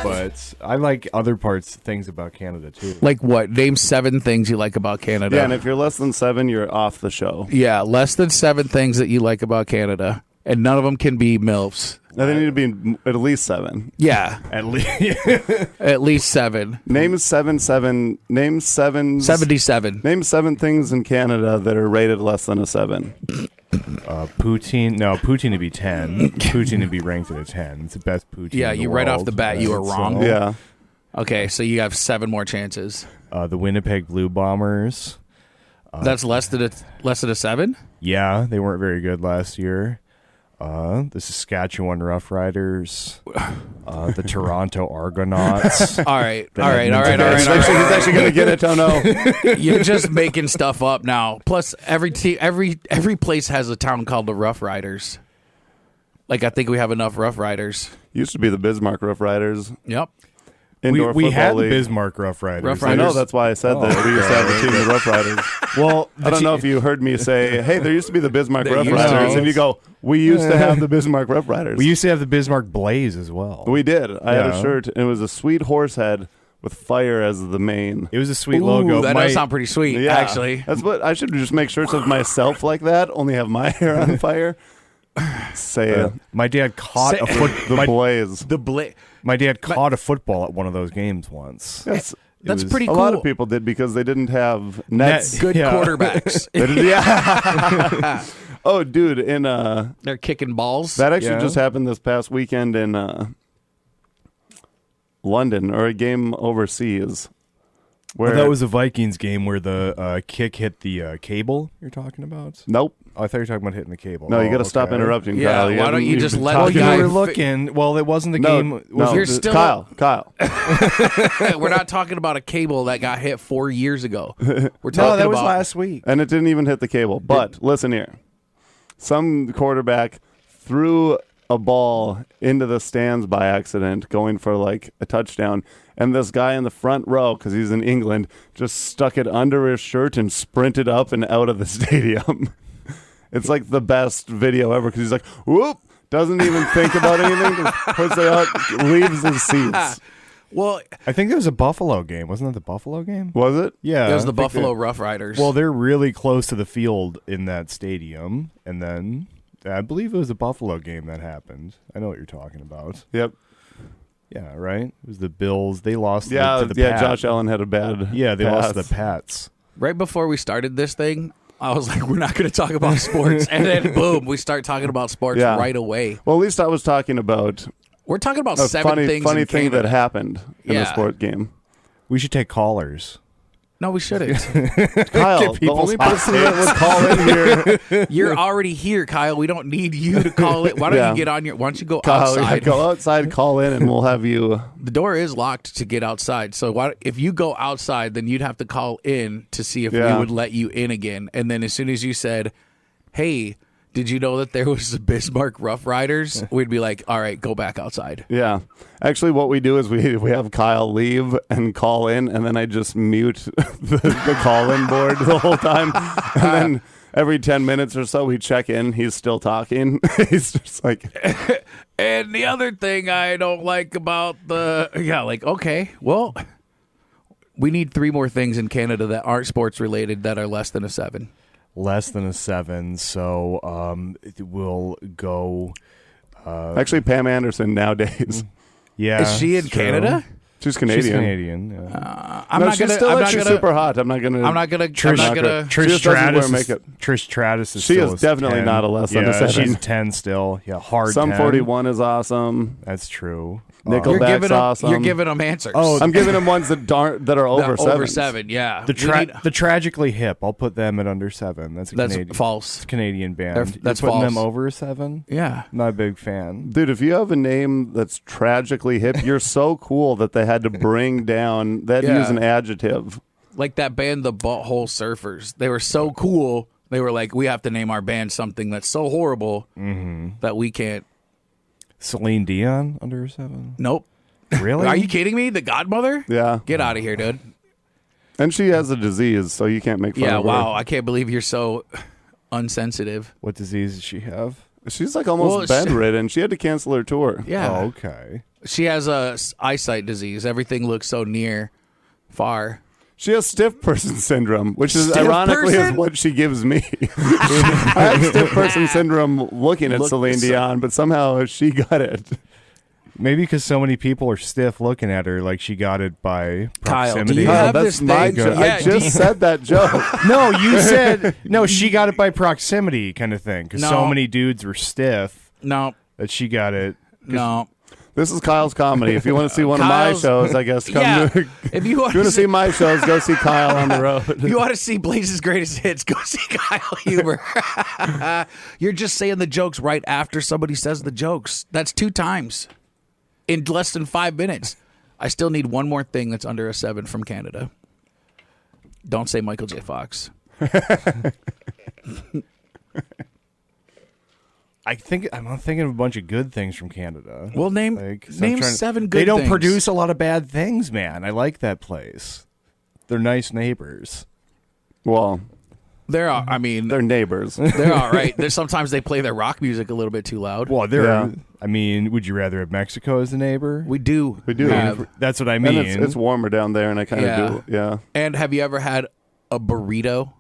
but I like other things about Canada too. Like what? Name 7 things you like about Canada. Yeah, and if you're less than 7, you're off the show. Yeah, less than 7 things that you like about Canada, and none of them can be MILFs. Now, they need to be at least 7. Yeah, At least at least 7. Name 77. Name 7 things in Canada that are rated less than a 7. poutine. No, poutine to be 10. Poutine to be ranked at a 10. It's the best poutine. Yeah, in the you right off world. the bat, you were wrong. So, Yeah. Okay, so you have 7 more chances. the Winnipeg Blue Bombers. That's less than a 7. Yeah, they weren't very good last year. The Saskatchewan Roughriders, the Toronto Argonauts. All right. He's actually going to get it. Oh no. You're just making stuff up now. Plus, every place has a town called the Rough Riders. Like, I think we have enough Rough Riders. Used to be the Bismarck Rough Riders. Yep. Indoor we had league. the Bismarck Rough Riders. Rough I Riders. know, that's why I said that. We used to have a team, the Rough Riders. Well, I don't know if you heard me say, hey, there used to be the Bismarck Rough used to Riders. be. And you go, we used to have the Bismarck Rough Riders. we used to have the Bismarck Blaise as well. We did. I had a Yeah. shirt, and it was a sweet horse head with fire as the mane. It was a sweet Ooh, logo. that does sound pretty sweet, Yeah, actually. that's what I should just make shirts of myself like that. Only have my hair on fire. Say my dad caught a foot. the Blaze. My dad caught a football at one of those games once. Yes, That's was- pretty a cool. lot of people did because they didn't have nets. Good Yeah. quarterbacks. They didn't- yeah. Oh, dude, in They're kicking balls. that actually Yeah. just happened this past weekend in London, or a game overseas. Where That was a Vikings game where the kick hit the cable you're talking about. nope. Oh, I thought you were talking about hitting the cable. No, you got to okay. stop interrupting. Yeah, Kyle. why haven't don't you just even let Well, the talked you guy were about- looking. Well, it wasn't the No, game. no, You're just- still- Kyle. We're not talking about a cable that got hit 4 years ago. We're talking No, that was about last week. And it didn't even hit the cable. But listen here. Some quarterback threw a ball into the stands by accident, going for like a touchdown. And this guy in the front row, because he's in England, just stuck it under his shirt and sprinted up and out of the stadium. It's like the best video ever, because he's like, whoop, doesn't even think about anything, just puts it out, leaves his seats. Well, I think it was a Buffalo game. Wasn't it the Buffalo game? Was it? Yeah. it was the I think Buffalo Rough Riders. Well, they're really close to the field in that stadium. And then I believe it was a Buffalo game that happened. I know what you're talking about. Yep. Yeah, right? It was the Bills. They lost Yeah, to the yeah. Pats. Josh Allen had a bad. Yeah, they lost to pass. the Pats. right before we started this thing, I was like, we're not going to talk about sports. And then, boom, we start talking about sports Yeah. right away. Well, at least I was talking about We're talking about a 7 funny things thing in Canada. that happened in Yeah. a sport game. We should take callers. No, we shouldn't. Kyle, the people's only hot person that would call in here, You're already here, Kyle. We don't need you to call it. Why don't Yeah. you get on your? Why don't you go Kyle, yeah, outside? go outside, call in, and we'll have you. The door is locked to get outside. So if you go outside, then you'd have to call in to see if we Yeah. would let you in again. And then as soon as you said, "Hey, did you know that there was a Bismarck Rough Riders?" We'd be like, "All right, go back outside." Yeah. Actually, what we do is we have Kyle leave and call in, and then I just mute the call-in board the whole time. And then every 10 minutes or so, we check in. He's still talking. He's just like... And the other thing I don't like about okay, well, we need 3 more things in Canada that aren't sports related that are less than a 7. Less than a 7, so we'll go... Actually, Pam Anderson nowadays. Yeah, Is she in it's true. Canada? She's Canadian. She's Canadian, yeah. I'm no, not she's gonna. still I'm not actually gonna. super hot. I'm not gonna. I'm not gonna. I'm Trish- not gonna. She Trish just doesn't wear Stratus, makeup. Trish Stratus is She still is definitely 10. not a less than a 7. She's 10 still. Yeah, hard Some 10. 41 is awesome. That's true. Nickelback's You're giving them. awesome. You're giving them answers. Oh, I'm giving him ones that are over 7. Over 7. Yeah. The Tragically Hip, I'll put them at under 7. That's That's false. It's a Canadian band. That's You're putting them false. over a 7? Yeah. Not a big fan. Dude, if you have a name that's tragically hip, you're so cool that they had to bring down that Yeah. use an adjective. Like that band, the Butthole Surfers. They were so cool. They were like, we have to name our band something that's so horrible that we can't. Celine Dion under a 7? Nope. Really? Are you kidding me? The Godmother? Yeah. Get out of here, dude. And she has a disease, so you can't make fun Yeah. of her. Wow. I can't believe you're so unsensitive. What disease does she have? She's like almost Well, bedridden. She had to cancel her tour. Yeah. Oh, okay. She has a eyesight disease. Everything looks so far. She has stiff person syndrome, which is Stiff ironically person? is what she gives me. I have stiff person syndrome looking at Celine Dion, but somehow she got it. Maybe because so many people are stiff looking at her, like she got it by Kyle, proximity. do you have that's this my thing? joke. Yeah, I just said that joke. No, you said no. She got it by proximity, kind of thing. Because so No. many dudes were stiff No, that she got it. no. This is Kyle's comedy. If you want to see one of my Kyle's- shows, I guess come Yeah. to, If you want if you want to see my shows, go see Kyle on the road. If you want to see Blaise's greatest hits, go see Kyle Huber. You're just saying the jokes right after somebody says the jokes. That's 2 times in less than 5 minutes. I still need one more thing that's under a 7 from Canada. Don't say Michael J. Fox. I'm thinking of a bunch of good things from Canada. Well, name 7 good They don't things. produce a lot of bad things, man. I like that place. They're nice neighbors. Well, They're, I mean, they're neighbors. they're all right. Sometimes they play their rock music a little bit too loud. Well, they're. Yeah. I mean, would you rather have Mexico as a neighbor? We do. We do. have- That's what I And mean. it's warmer down there, and I kind of Yeah. do. Yeah. And have you ever had a burrito?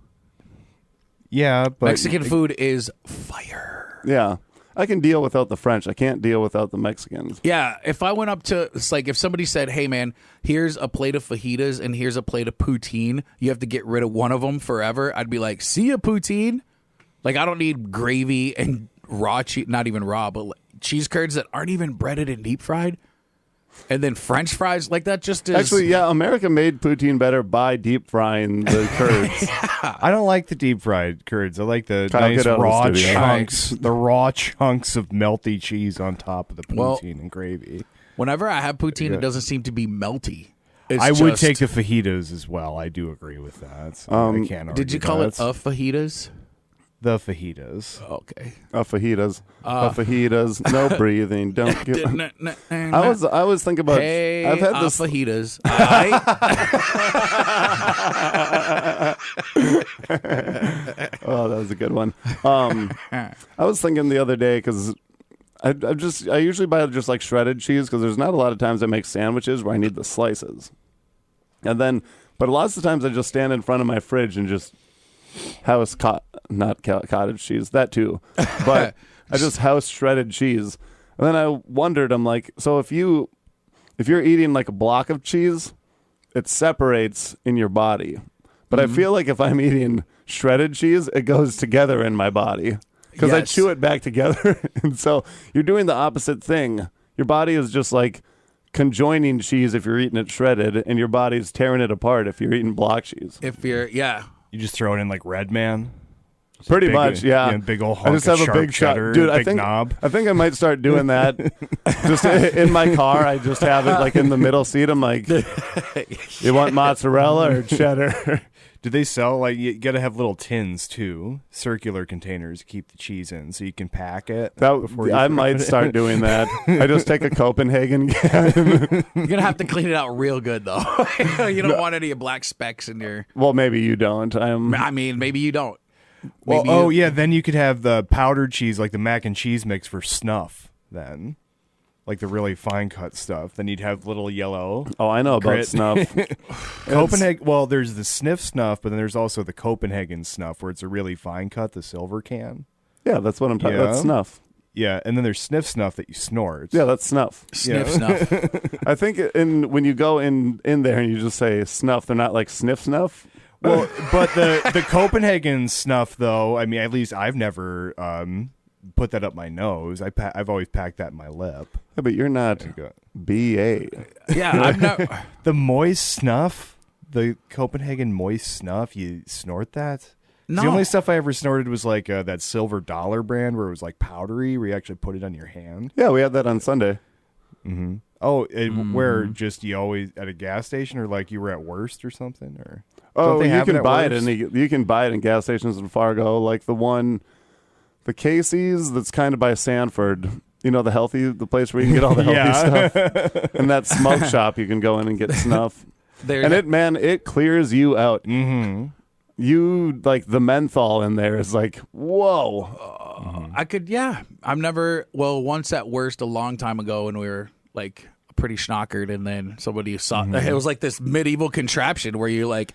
Yeah, but Mexican food is fire. Yeah. I can deal without the French. I can't deal without the Mexicans. Yeah, if I went up to, it's like if somebody said, hey man, here's a plate of fajitas and here's a plate of poutine, you have to get rid of one of them forever, I'd be like, see ya, poutine? Like, I don't need gravy and raw cheese, not even raw, but like cheese curds that aren't even breaded and deep fried. And then French fries, like that just is. Actually, yeah, America made poutine better by deep frying the curds. I don't like the deep fried curds. I like the Kyle, nice get out of the raw studio. chunks, the raw chunks of melty cheese on top of the poutine Well, and gravy. Whenever I have poutine, Yeah. it doesn't seem to be melty. It's I would just- take the fajitas as well. I do agree with that. So I can't argue Did you call it that. a fajitas? The fajitas? Okay. Fajitas. Fajitas. No breathing. Don't get. I was thinking about. Hey, I've had this. fajitas. Oh, that was a good one. I was thinking the other day because I usually buy just like shredded cheese because there's not a lot of times I make sandwiches where I need the slices, but lots of times I just stand in front of my fridge and just cottage cheese, that too, but I just house shredded cheese, and then I wondered, I'm like, so if you're eating like a block of cheese, it separates in your body. But I feel like if I'm eating shredded cheese, it goes together in my body because I Yes. chew it back together. And so you're doing the opposite thing. Your body is just like conjoining cheese if you're eating it shredded, and your body's tearing it apart if you're eating block cheese. If you're, yeah. You just throw it in like Red Man? Just Pretty big- much, yeah. Big old I hunk just of have a sharp big shot, cheddar, dude. big I knob. think I might start doing that. Just in my car, I just have it like in the middle seat. I'm like, you want mozzarella or cheddar? Do they sell, like, you got to have little tins too, circular containers to keep the cheese in so you can pack it? before you I throw might it in? start doing that. I just take a Copenhagen can. You're going to have to clean it out real good, though. You don't want any black specks in your. Well, maybe you don't. I mean, maybe you don't. Well, Maybe yeah, then you could have the powdered cheese, like the mac and cheese mix for snuff, then. Like the really fine cut stuff. Then you'd have little yellow. Oh, I know about Grit. snuff. Copenhagen. Well, there's the sniff snuff, but then there's also the Copenhagen snuff, where it's a really fine cut, the silver can. Yeah, that's what I'm talking about. Yeah. That's snuff. Yeah, and then there's sniff snuff that you snort. Yeah, that's snuff. Sniff Yeah. snuff. I think when you go in there and you just say snuff, they're not like sniff snuff. Well, but the Copenhagen snuff, though, I mean, at least I've never put that up my nose. I've always packed that in my lip. Yeah, but you're not you go. BA. Yeah, I've not. The moist snuff, the Copenhagen moist snuff, you snort that? No. The only stuff I ever snorted was like that silver dollar brand where it was like powdery, where you actually put it on your hand. Yeah, we had that on Sunday. Mm-hmm. Oh, where just you always at a gas station, or like you were at Worst or something, or Oh, don't they you have it can at buy it Worst? you can buy it in gas stations in Fargo, like the Casey's that's kind of by Sanford. You know, the place where you can get all the healthy stuff. And that smoke shop, you can go in and get snuff. There, And it clears you out. Mm-hmm. You, like, the menthol in there is like, whoa. I could, yeah. I'm never, well, once at Worst a long time ago when we were like pretty schnockered, and then somebody saw it was like this medieval contraption where you like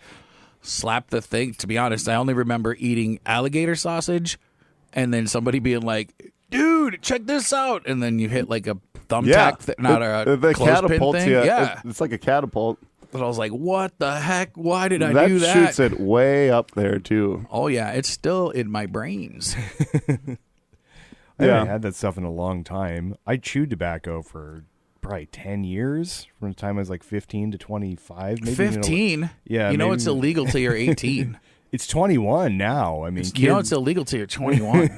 slap the thing. To be honest, I only remember eating alligator sausage, and then somebody being like, "Dude, check this out," and then you hit like a thumbtack, not a the clothespin catapults thing. you. Yeah, It's like a catapult. but I was like, "What the heck? Why did I That do that?" shoots it way up there too. Oh yeah, it's still in my brains. I haven't had that stuff in a long time. I chewed tobacco for probably 10 years, from the time I was like 15 to 25. Maybe 15? Yeah. You know maybe- it's illegal till you're 18. It's 21 now. I mean, You know kids- it's illegal till you're 21.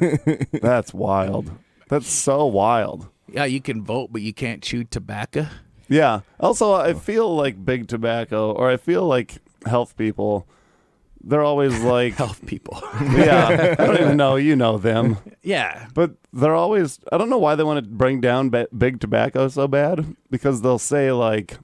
That's wild. That's so wild. Yeah, you can vote, but you can't chew tobacco. Yeah. Also, I feel like big tobacco, or I feel like health people, they're always like, Health people. yeah, I don't even know. You know them. Yeah. But they're always, I don't know why they want to bring down big tobacco so bad, because they'll say, like,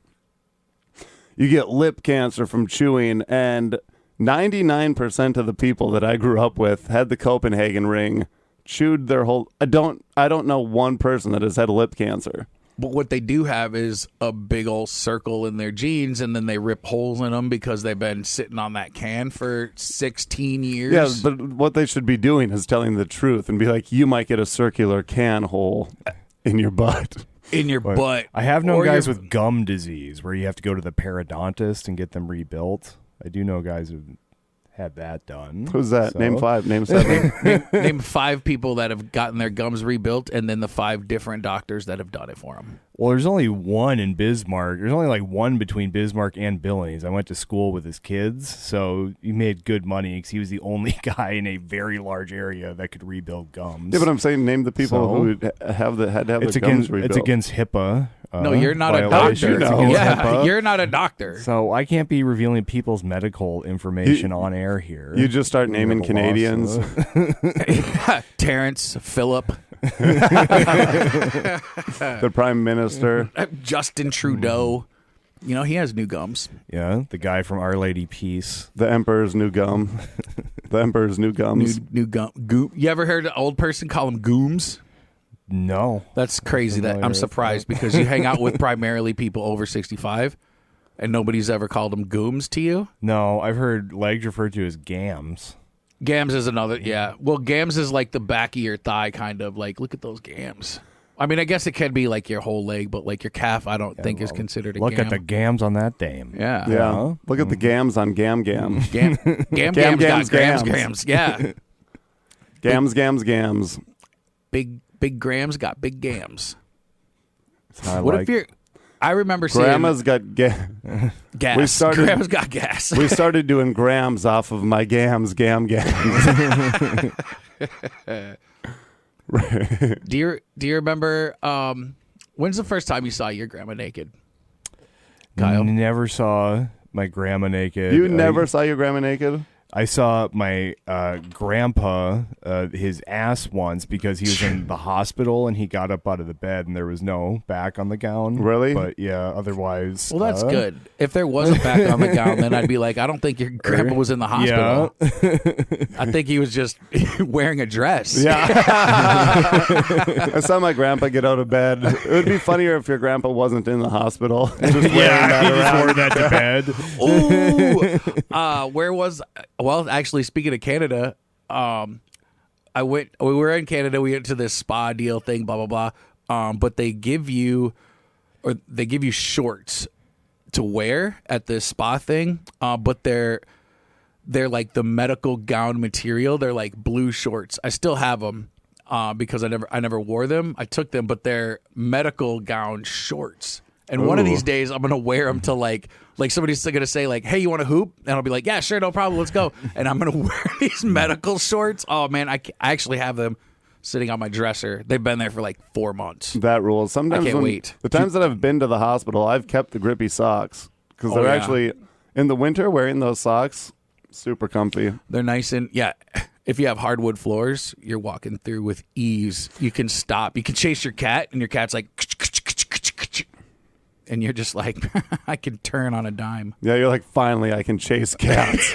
you get lip cancer from chewing, and 99% of the people that I grew up with had the Copenhagen ring, chewed their whole, I don't know one person that has had lip cancer. But what they do have is a big old circle in their jeans, and then they rip holes in them because they've been sitting on that can for 16 years. Yeah, but what they should be doing is telling the truth and be like, you might get a circular can hole in your butt. In your But butt. I have known Or guys your- with gum disease where you have to go to the periodontist and get them rebuilt. I do know guys who've had that done. Who's that? So- Name 5, name 7. Name 5 people that have gotten their gums rebuilt, and then the 5 different doctors that have done it for them. Well, there's only one in Bismarck. There's only like one between Bismarck and Billings. I went to school with his kids, so he made good money because he was the only guy in a very large area that could rebuild gums. Yeah, but I'm saying name the people So? who had to have their gums rebuilt. It's against HIPAA. No, you're not a violation. doctor. It's know? against Yeah, HIPAA. you're not a doctor. So I can't be revealing people's medical information on air here. You just start We naming have a Canadians. lawsuit. Terrence, Phillip, The Prime Minister. Justin Trudeau. You know, he has new gums. Yeah, the guy from Our Lady Peace. The Emperor's New Gum. The Emperor's New Gums. New gum. You ever heard an old person call them gooms? No. That's crazy. That Familiar I'm with surprised because you hang out with primarily people over 65, and nobody's ever called them gooms to you. No, I've heard legs referred to as gams. Gams is another. Yeah. Well, gams is like the back of your thigh, kind of like, look at those gams. I mean, I guess it can be like your whole leg, but like your calf, I don't think is considered a Look gam. at the gams on that dame. Yeah. Yeah. Huh? Look at the gams on Gam Gam. Gam Gams, got grams. gams. Yeah. Gams. Big grams got big gams. I What like. if you're? I remember seeing Grandma's got gas. we started- Grandma's got gas. We started doing grams off of my gams. Do you remember? When's the first time you saw your grandma naked? Kyle? Never saw my grandma naked. You never saw your grandma naked? I saw my grandpa, his ass once because he was in the hospital and he got up out of the bed and there was no back on the gown. Really? But yeah, otherwise. Well, that's good. If there was a back on the gown, then I'd be like, I don't think your grandpa was in the hospital. Yeah. I think he was just wearing a dress. Yeah. I saw my grandpa get out of bed. It would be funnier if your grandpa wasn't in the hospiel. Just wearing that he just around. wore that to bed. Ooh. Where was? Well, actually, speaking of Canada, we were in Canada. We went to this spa deal thing, blah blah blah. But they give you shorts to wear at this spa thing. But they're like the medical gown material. They're like blue shorts. I still have them because I never wore them. I took them, but they're medical gown shorts. And one of these days, I'm gonna wear them to like somebody's gonna say like, "Hey, you want to hoop?" And I'll be like, "Yeah, sure, no problem, let's go." And I'm gonna wear these medical shorts. Oh man, I actually have them sitting on my dresser. They've been there for like 4 months. That rules. Sometimes I can't wait. The times that I've been to the hospital, I've kept the grippy socks because Oh, they're yeah. actually in the winter wearing those socks, super comfy. They're nice and yeah. If you have hardwood floors, you're walking through with ease. You can stop. You can chase your cat, and your cat's like, and you're just like, I can turn on a dime. Yeah, you're like, finally, I can chase cats.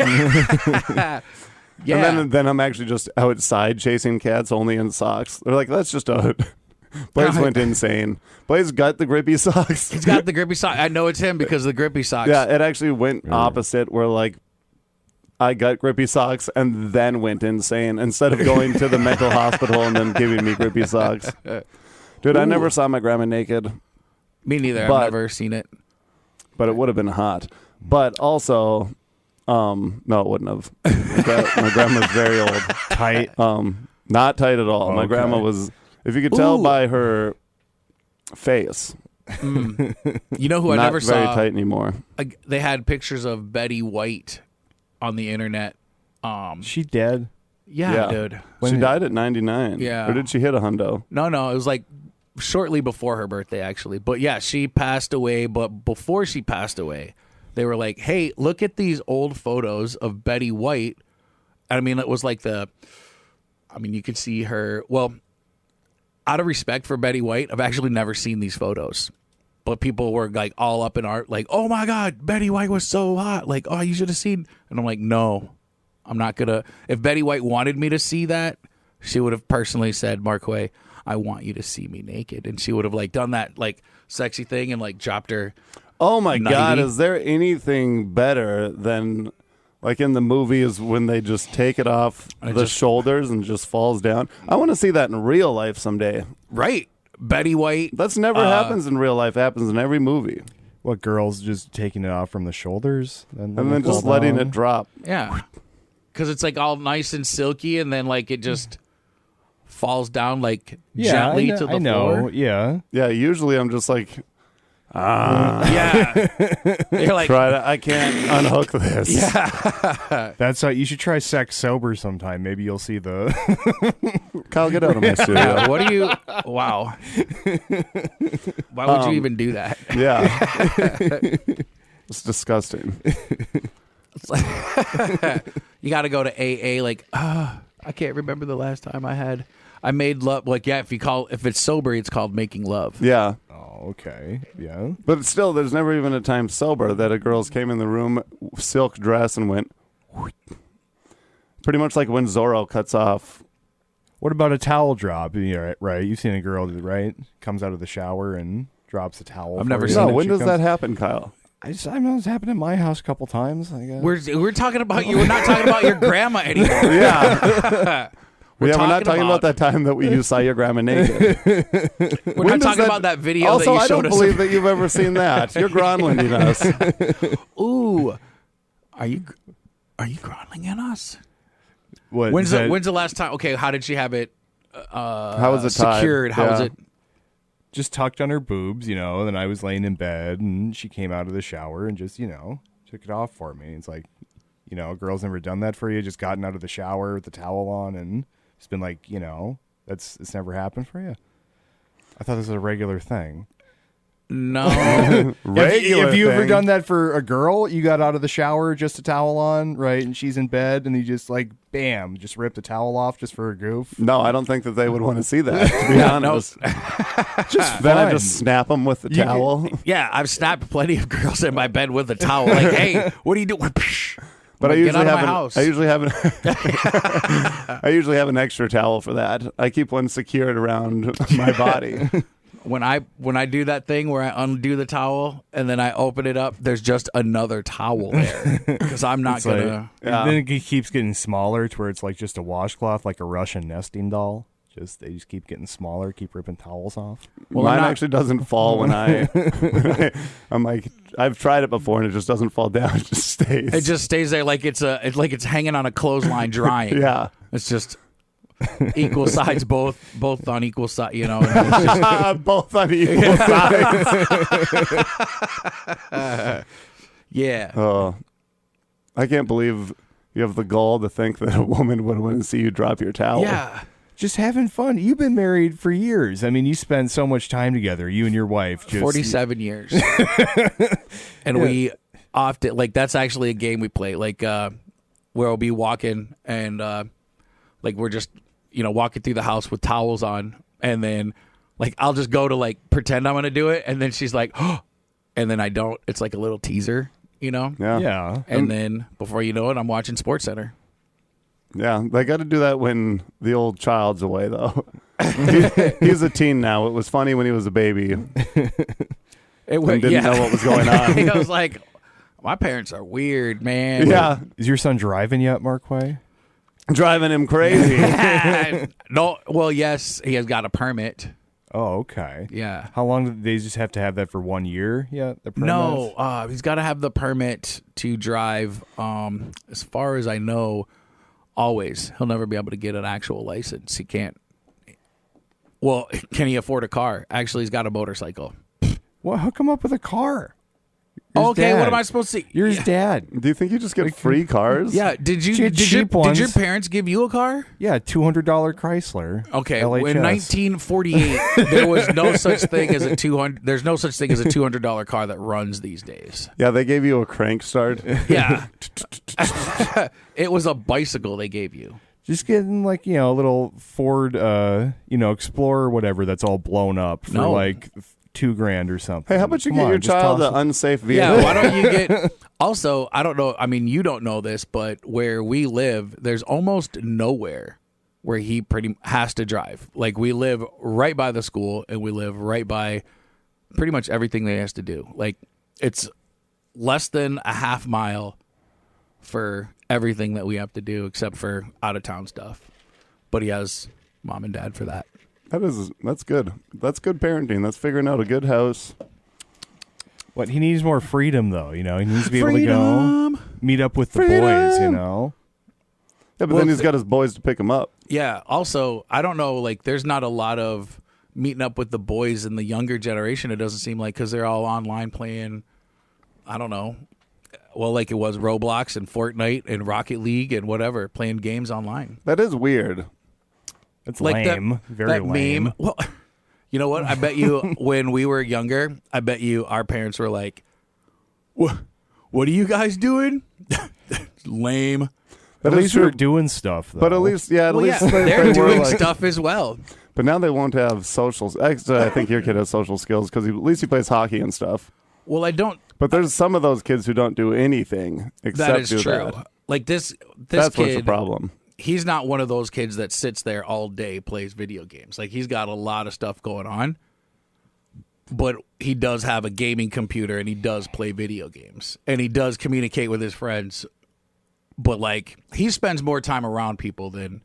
Yeah. And then I'm actually just outside chasing cats only in socks. They're like, that's just a Blaise went insane. Blaise got the grippy socks. He's got the grippy sock. I know it's him because of the grippy socks. Yeah, it actually went opposite where like I got grippy socks and then went insane instead of going to the mental hospital and then giving me grippy socks. Dude, I never saw my grandma naked. Me neither. But- I've never seen it. But it would have been hot. But also, no, it wouldn't have. My grandma's very old. Tight. Not tight at all. My Okay. grandma was, if you could tell Ooh. by her face, You know who I not never very saw? tight anymore. They had pictures of Betty White on the internet. She dead? Yeah, dude. She died at 99. Yeah. Or did she hit a hundo? No, it was like shortly before her birthday, actually. But yeah, she passed away. But before she passed away, they were like, hey, look at these old photos of Betty White. I mean, it was like you could see her. Well, out of respect for Betty White, I've actually never seen these photos. But people were like all up in art, like, oh my God, Betty White was so hot. Like, oh, you should have seen. And I'm like, no, I'm not going to. If Betty White wanted me to see that, she would have personally said, Markway, I want you to see me naked. And she would have like done that like sexy thing and like dropped her. Oh my 90. God, is there anything better than like in the movies when they just take it off the shoulders and just falls down? I want to see that in real life someday. Right. Betty White. That's never happens in real life. It happens in every movie. What, girls just taking it off from the shoulders? And then just letting it drop. Yeah. Because it's like all nice and silky and then like it just falls down like gently to the floor. Yeah. Yeah, usually I'm just like, Yeah. You're like, try to, I can't unhook this. yeah. That's how you should try sex sober sometime. Maybe you'll see the. Kyle, get out of my studio. Yeah, what do you? Wow. Why would you even do that? Yeah. It's disgusting. You got to go to AA. Like, I can't remember the last time I made love. Like, yeah, if it's sober, it's called making love. Yeah. Oh, okay. Yeah. But still, there's never even a time sober that a girl's came in the room, silk dress, and went. Pretty much like when Zorro cuts off. What about a towel drop? Yeah, right. You've seen a girl, right? Comes out of the shower and drops a towel. I've never for you. seen No, it. when does that happen, Kyle? I know it's happened in my house a couple times. I guess. We're talking about you. We're not talking about your grandma anymore. Yeah. We're We're not talking talking about that time that you saw your grandma naked. We're not talking about that video Also, that you I showed don't us. believe that you've ever seen that. You're Gronlanding us. Ooh, are you Gronling us? What, When's that the last time? Okay, how did she have it? How was it tied? Secured? How was Yeah. it? just tucked on her boobs, and then I was laying in bed and she came out of the shower and just, took it off for me. It's like, a girl's never done that for you, just gotten out of the shower with the towel on and it's been like, it's never happened for you. I thought this was a regular thing. No. Have you ever thing. done that for a girl? You got out of the shower, just a towel on, right? And she's in bed and you just like, bam, just rip the towel off just for a goof. No, I don't think that they would want to see that, to be honest. Just Then I fun. just snap them with the towel. Yeah, I've snapped plenty of girls in my bed with a towel. Like, hey, what are you doing? But I Get usually out of have my house. I usually have an extra towel for that. I keep one secured around my body. When I do that thing where I undo the towel and then I open it up, there's just another towel there because I'm not It's like- gonna. Yeah. And then it keeps getting smaller to where it's like just a washcloth, like a Russian nesting doll. They just keep getting smaller, keep ripping towels off. Well, Mine I'm not- actually doesn't fall when I'm like, I've tried it before and it just doesn't fall down. It just stays. It just stays there like it's hanging on a clothesline drying. Yeah. It's just equal sides, both on equal side. And it's just, Both on equal sides. yeah. Oh, I can't believe you have the gall to think that a woman would want to see you drop your towel. Yeah. Just having fun. You've been married for years. I mean, you spend so much time together, you and your wife. 47 years. And we often, that's actually a game we play, where we'll be walking and, we're just, walking through the house with towels on. And then, I'll just go to, pretend I'm going to do it. And then she's like, oh, and then I don't. It's like a little teaser, Yeah. Yeah. And then, before you know it, I'm watching SportsCenter. Yeah. They got to do that when the old child's away, though. He's a teen now. It was funny when he was a baby. It And didn't know what was going on. I was like, my parents are weird, man. Yeah, Is your son driving yet, Markway? driving him crazy. No, well, yes, he has got a permit. Oh, okay. Yeah. How long do they just have to have that for 1 year? Yeah, the permit? No, he's got to have the permit to drive. As far as I know, always. He'll never be able to get an actual license. He can't. Well, can he afford a car? Actually, he's got a motorcycle. Well, hook him up with a car. You're his Okay, dad. what am I supposed to? You're his dad. Do you think you just get free cars? Yeah. Did cheap your ones. parents give you a car? Yeah, $200 Chrysler. Okay, LHS. in 1948, there was no such thing as a 200. There's no such thing as a $200 car that runs these days. Yeah, they gave you a crank start. Yeah, it was a bicycle they gave you. Just getting like, a little Ford, Explorer or whatever that's all blown up for No. like $2,000 or something. Hey, how about you Come get on, your just child toss an it. unsafe vehicle? Yeah, why don't you get? Also, I don't know. I mean, you don't know this, but where we live, there's almost nowhere where he pretty has to drive. Like we live right by the school, and we live right by pretty much everything that he has to do. Like it's less than a half mile for everything that we have to do, except for out of town stuff. But he has mom and dad for that. That's good. That's good parenting. That's figuring out a good house. What, he needs more freedom, though, He needs to be able to go meet up with the boys, Yeah, but Well, then he's got his boys to pick him up. Yeah. Also, I don't know. Like, there's not a lot of meeting up with the boys in the younger generation. It doesn't seem like because they're all online playing. I don't know. Well, like it was Roblox and Fortnite and Rocket League and whatever, playing games online. That is weird. It's Like lame. Very that lame. meme. Well, you know what? I bet you when we were younger, I bet you our parents were like, "What are you guys doing?" Lame. At least true. we're doing stuff, though. But at least, Well, least yeah, they they're were doing like, stuff as well. But now they won't have socials. Actually, I think your kid has social skills because at least he plays hockey and stuff. Well, I don't. But there's some of those kids who don't do anything except That is do true. that. Like this That's kid. what's the problem. He's not one of those kids that sits there all day, plays video games. Like he's got a lot of stuff going on, but he does have a gaming computer and he does play video games and he does communicate with his friends. But like he spends more time around people than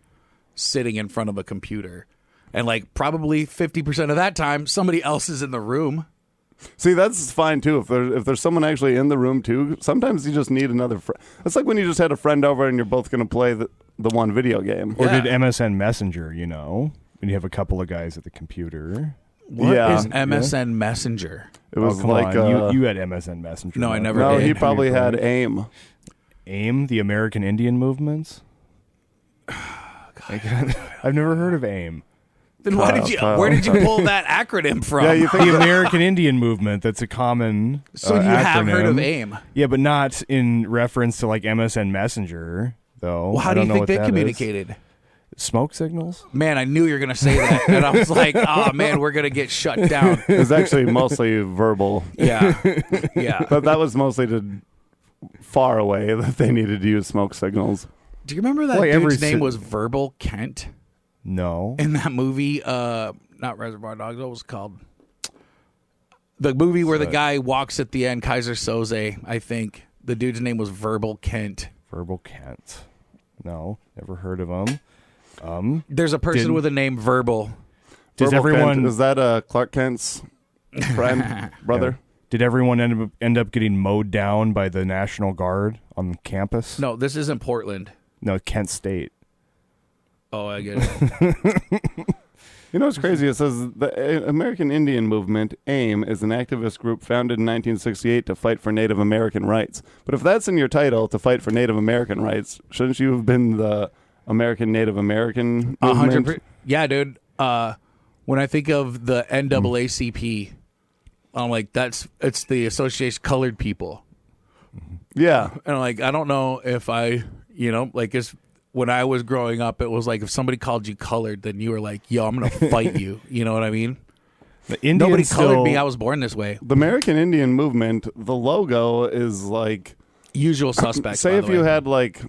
sitting in front of a computer. And like probably 50% of that time, somebody else is in the room. See, that's fine too. If there's someone actually in the room too, sometimes you just need another friend. It's like when you just had a friend over and you're both going to play the one video game. Or Yeah. did MSN Messenger, when you have a couple of guys at the computer. What Yeah. is MSN Messenger? It was come like on. You had MSN Messenger. No, I right? never no, did. he probably had AIM. AIM, the American Indian movements. I've never heard of AIM. Then why did you? Kyle. Where did you pull that acronym from? Yeah, you think The American Indian movement. That's a common. so you have heard of acronym. AIM? Yeah, but not in reference to like MSN Messenger, though. Well, how I do don't you know think what they that is. communicated? Smoke signals. Man, I knew you were going to say that. And I was like, oh, man, we're going to get shut down. It was actually mostly verbal. Yeah. Yeah. But that was mostly to far away that they needed to use smoke signals. Do you remember that Well, every dude's name ci- was Verbal Kent No. in that movie? Not Reservoir Dogs. What was it called? The movie where the guy walks at the end, Kaiser Soze, I think. The dude's name was Verbal Kent. Verbal Kent. No, never heard of them. There's a person Didn't- with a name Verbal. Does Verbal everyone Kent, is that Clark Kent's friend, brother? Did everyone end up getting mowed down by the National Guard on campus? No, this isn't Portland. No, Kent State. Oh, I get it. You know what's crazy? It says the American Indian Movement, AIM, is an activist group founded in 1968 to fight for Native American rights. But if that's in your title, to fight for Native American rights, shouldn't you have been the American Native American movement? 100%. Yeah, dude. When I think of the NAACP, I'm like, it's the Association of Colored People. Yeah. And like, I don't know if when I was growing up, it was like if somebody called you colored, then you were like, yo, I'm going to fight you. You know what I mean? The Indians Nobody colored still- me. I was born this way. The American Indian Movement, the logo is like, Usual suspects. say by if the you way. had like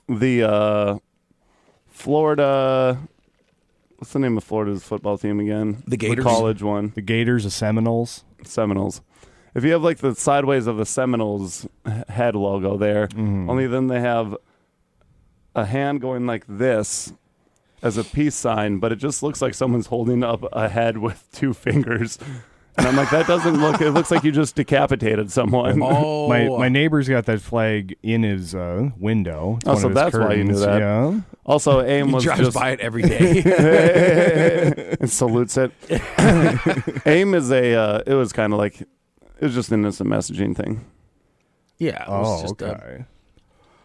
the Florida What's the name of Florida's football team again? The Gators? college one. The Gators, the Seminoles. Seminoles. If you have like the sideways of the Seminoles head logo there, only then they have a hand going like this as a peace sign, but it just looks like someone's holding up a head with two fingers. And I'm like, that doesn't look, it looks like you just decapitated someone. Oh, My neighbor's got that flag in his window. It's Oh, one so of his that's why you knew curtains. that. Yeah. Also, AIM he was drives just by it every day. and salutes it. AIM is it was kind of like, it was just an instant messaging thing. Yeah. It was Oh, just, okay.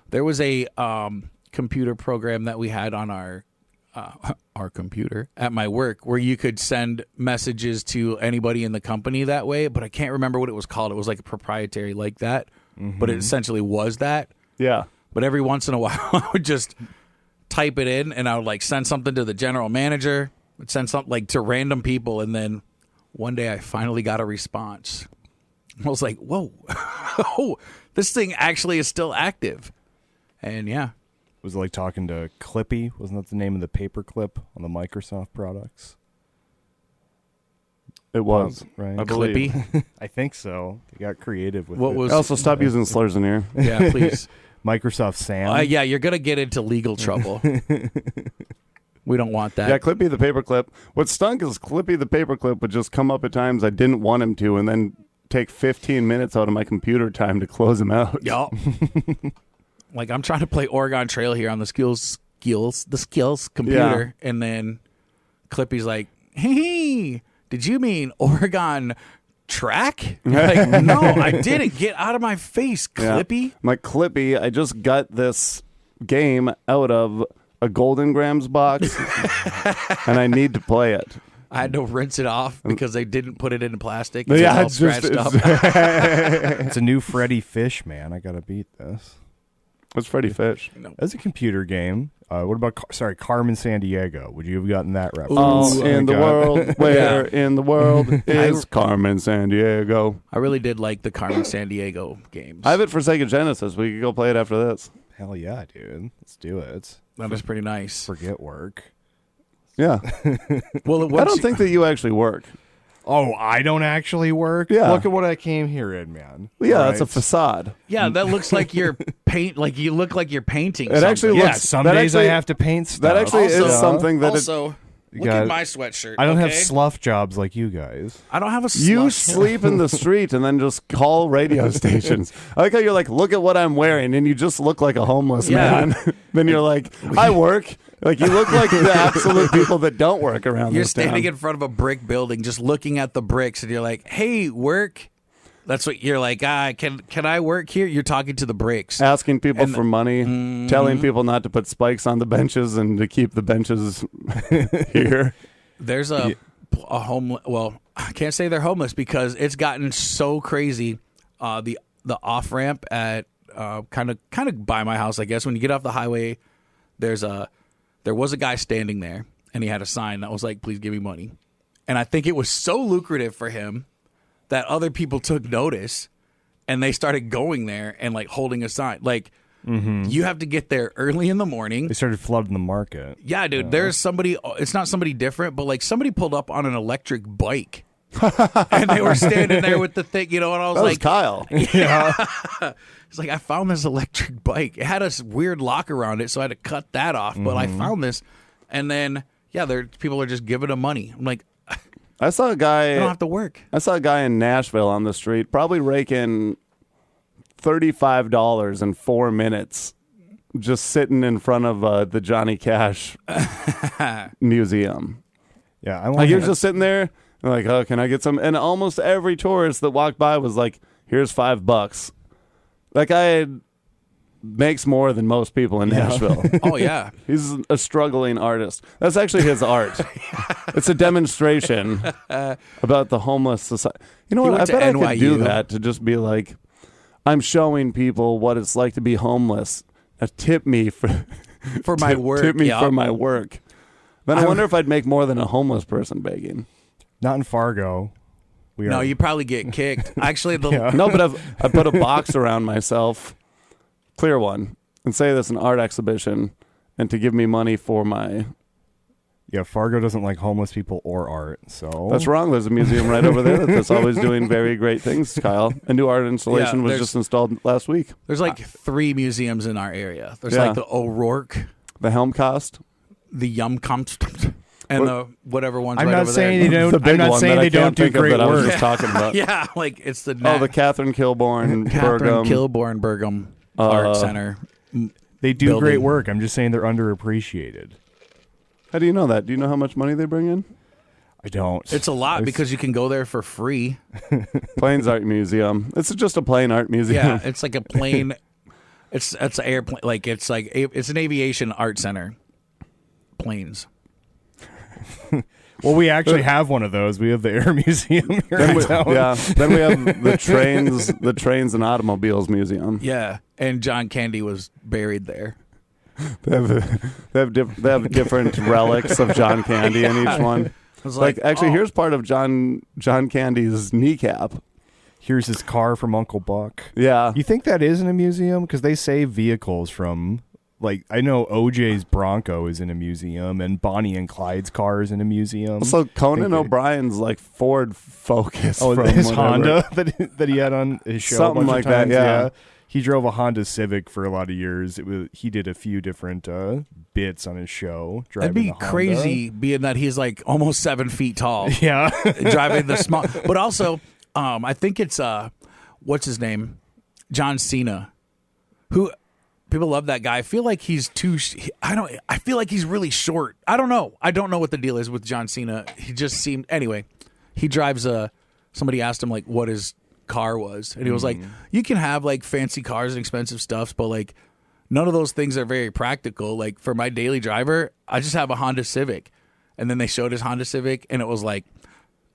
there was a computer program that we had on our computer at my work where you could send messages to anybody in the company that way, but I can't remember what it was called. It was like a proprietary like that, but it essentially was that. Yeah. But every once in a while, I would just type it in, and I would like send something to the general manager, would send something like to random people, and then one day I finally got a response. I was like, "Whoa, oh, this thing actually is still active," and yeah. Was it like talking to Clippy? Wasn't that the name of the paperclip on the Microsoft products? It was. Right. I believe. Clippy. I think so. They got creative with What it. was- Also, stop using slurs in here. Yeah, please. Microsoft Sam? Yeah, you're gonna get into legal trouble. We don't want that. Yeah, Clippy the paperclip. What stunk is Clippy the paperclip would just come up at times I didn't want him to, and then take 15 minutes out of my computer time to close him out. Yup. Like I'm trying to play Oregon Trail here on the skills computer, and then Clippy's like, "Hey, did you mean Oregon track?" Like, no, I didn't. Get out of my face, Clippy. Yeah. I'm like, Clippy, I just got this game out of a Golden Grams box, and I need to play it. I had to rinse it off because they didn't put it in plastic. So Yeah, it's all it's just- scratched up. It's a new Freddy Fish, man. I got to beat this. It's Freddy Fish. As a computer game, what about, Carmen Sandiego? Would you have gotten that reference? Oh, in the God. world, where in the world is Carmen Sandiego? I really did like the Carmen Sandiego games. I have it for Sega Genesis. We could go play it after this. Hell yeah, dude. Let's do it. That was pretty nice. Forget work. Yeah. Well, I don't think that you actually work. Oh, I don't actually work? Yeah. Look at what I came here in, man. Well, yeah, All that's a right. facade. Yeah, that looks like you're like you look like you're painting. It actually Yeah, looks- some that days actually- I have to paint stuff. That actually Also- is something that also, look got- at my sweatshirt. I don't have okay? slough jobs like you guys. I don't have a you slush. sleep in the street and then just call radio stations. I like how you're like, look at what I'm wearing, and you just look like a homeless Yeah. man. Then you're like, I work. Like, you look like the absolute people that don't work around You're this standing town. in front of a brick building, just looking at the bricks, and you're like, "Hey, work." That's what you're like. Can I work here? You're talking to the bricks. Asking people And- for money, telling people not to put spikes on the benches and to keep the benches here. There's a homeless. Well, I can't say they're homeless because it's gotten so crazy. The off ramp at kind of by my house, I guess. When you get off the highway, there was a guy standing there, and he had a sign that was like, "Please give me money." And I think it was so lucrative for him that other people took notice, and they started going there and like holding a sign. Like, you have to get there early in the morning. They started flooding the market. Yeah, dude. There's somebody. It's not somebody different, but like somebody pulled up on an electric bike, and they were standing there with the thing, you know. And I was That was like, Kyle. it's like I found this electric bike. It had a weird lock around it, so I had to cut that off. But I found this, and then people are just giving them money. I'm like, I saw a I don't guy. have to work. I saw a guy in Nashville on the street, probably raking $35 in 4 minutes, just sitting in front of the Johnny Cash museum. Yeah, I Like, want he was just sitting there, and like, oh, can I get some? And almost every tourist that walked by was like, here's $5. That guy makes more than most people in Nashville. Oh yeah, He's a struggling artist. That's actually his art. It's a demonstration about the homeless society. You know He what? I went to bet I could do NYU. that, to just be like, I'm showing people what it's like to be homeless. Now tip me for my work. Tip me yeah. for my work. Then I wonder if I'd make more than a homeless person begging. not in Fargo. We No, are. you probably get kicked. Actually, the Yeah. No, but I put a box around myself, clear one, and say this an art exhibition, and to give me money for my Yeah, Fargo doesn't like homeless people or art, so That's wrong. There's a museum right over there that's always doing very great things, Kyle. A new art installation was just installed last week. There's like 3 museums in our area. There's Yeah. like the O'Rourke, The Helmkost. the Yumkomst, and the whatever one's I'm right not over saying there. they don't. The big I'm not one saying that I they don't can't do think of great that I was work. just talking about. Yeah, like it's the Oh, the Catherine Kilbourne Catherine Burgum. Kilbourne Burgum Art Center. They do building. great work. I'm just saying they're underappreciated. How do you know that? Do you know how much money they bring in? I don't. It's a lot because you can go there for free. Plains Art Museum. It's just a plain art museum. Yeah, it's like a plane. It's an airplane. It's an aviation art center. Planes. Well, we actually have one of those. We have the Air Museum here in town. Yeah. Then we have the trains and automobiles museum. Yeah, and John Candy was buried there. They have different relics of John Candy in each one. I was Actually, here's part of John Candy's kneecap. Here's his car from Uncle Buck. Yeah. You think that is in a museum? Because they save vehicles from, like, I know OJ's Bronco is in a museum, and Bonnie and Clyde's car is in a museum. Also, Conan O'Brien's like Ford Focus. Oh, from his whatever. Honda that he had on his show. Something a bunch like of times. that, yeah. He drove a Honda Civic for a lot of years. He did a few different bits on his show. That'd be crazy, being that he's like almost 7 feet tall. Yeah. Driving the small, but also, I think it's what's his name, John Cena, who people love that guy. I feel like he's I feel like he's really short. I don't know. I don't know what the deal is with John Cena. He just seemed anyway. He drives somebody asked him like what his car was, and he was like, you can have like fancy cars and expensive stuff, but like none of those things are very practical. Like for my daily driver, I just have a Honda Civic. And then they showed his Honda Civic, and it was like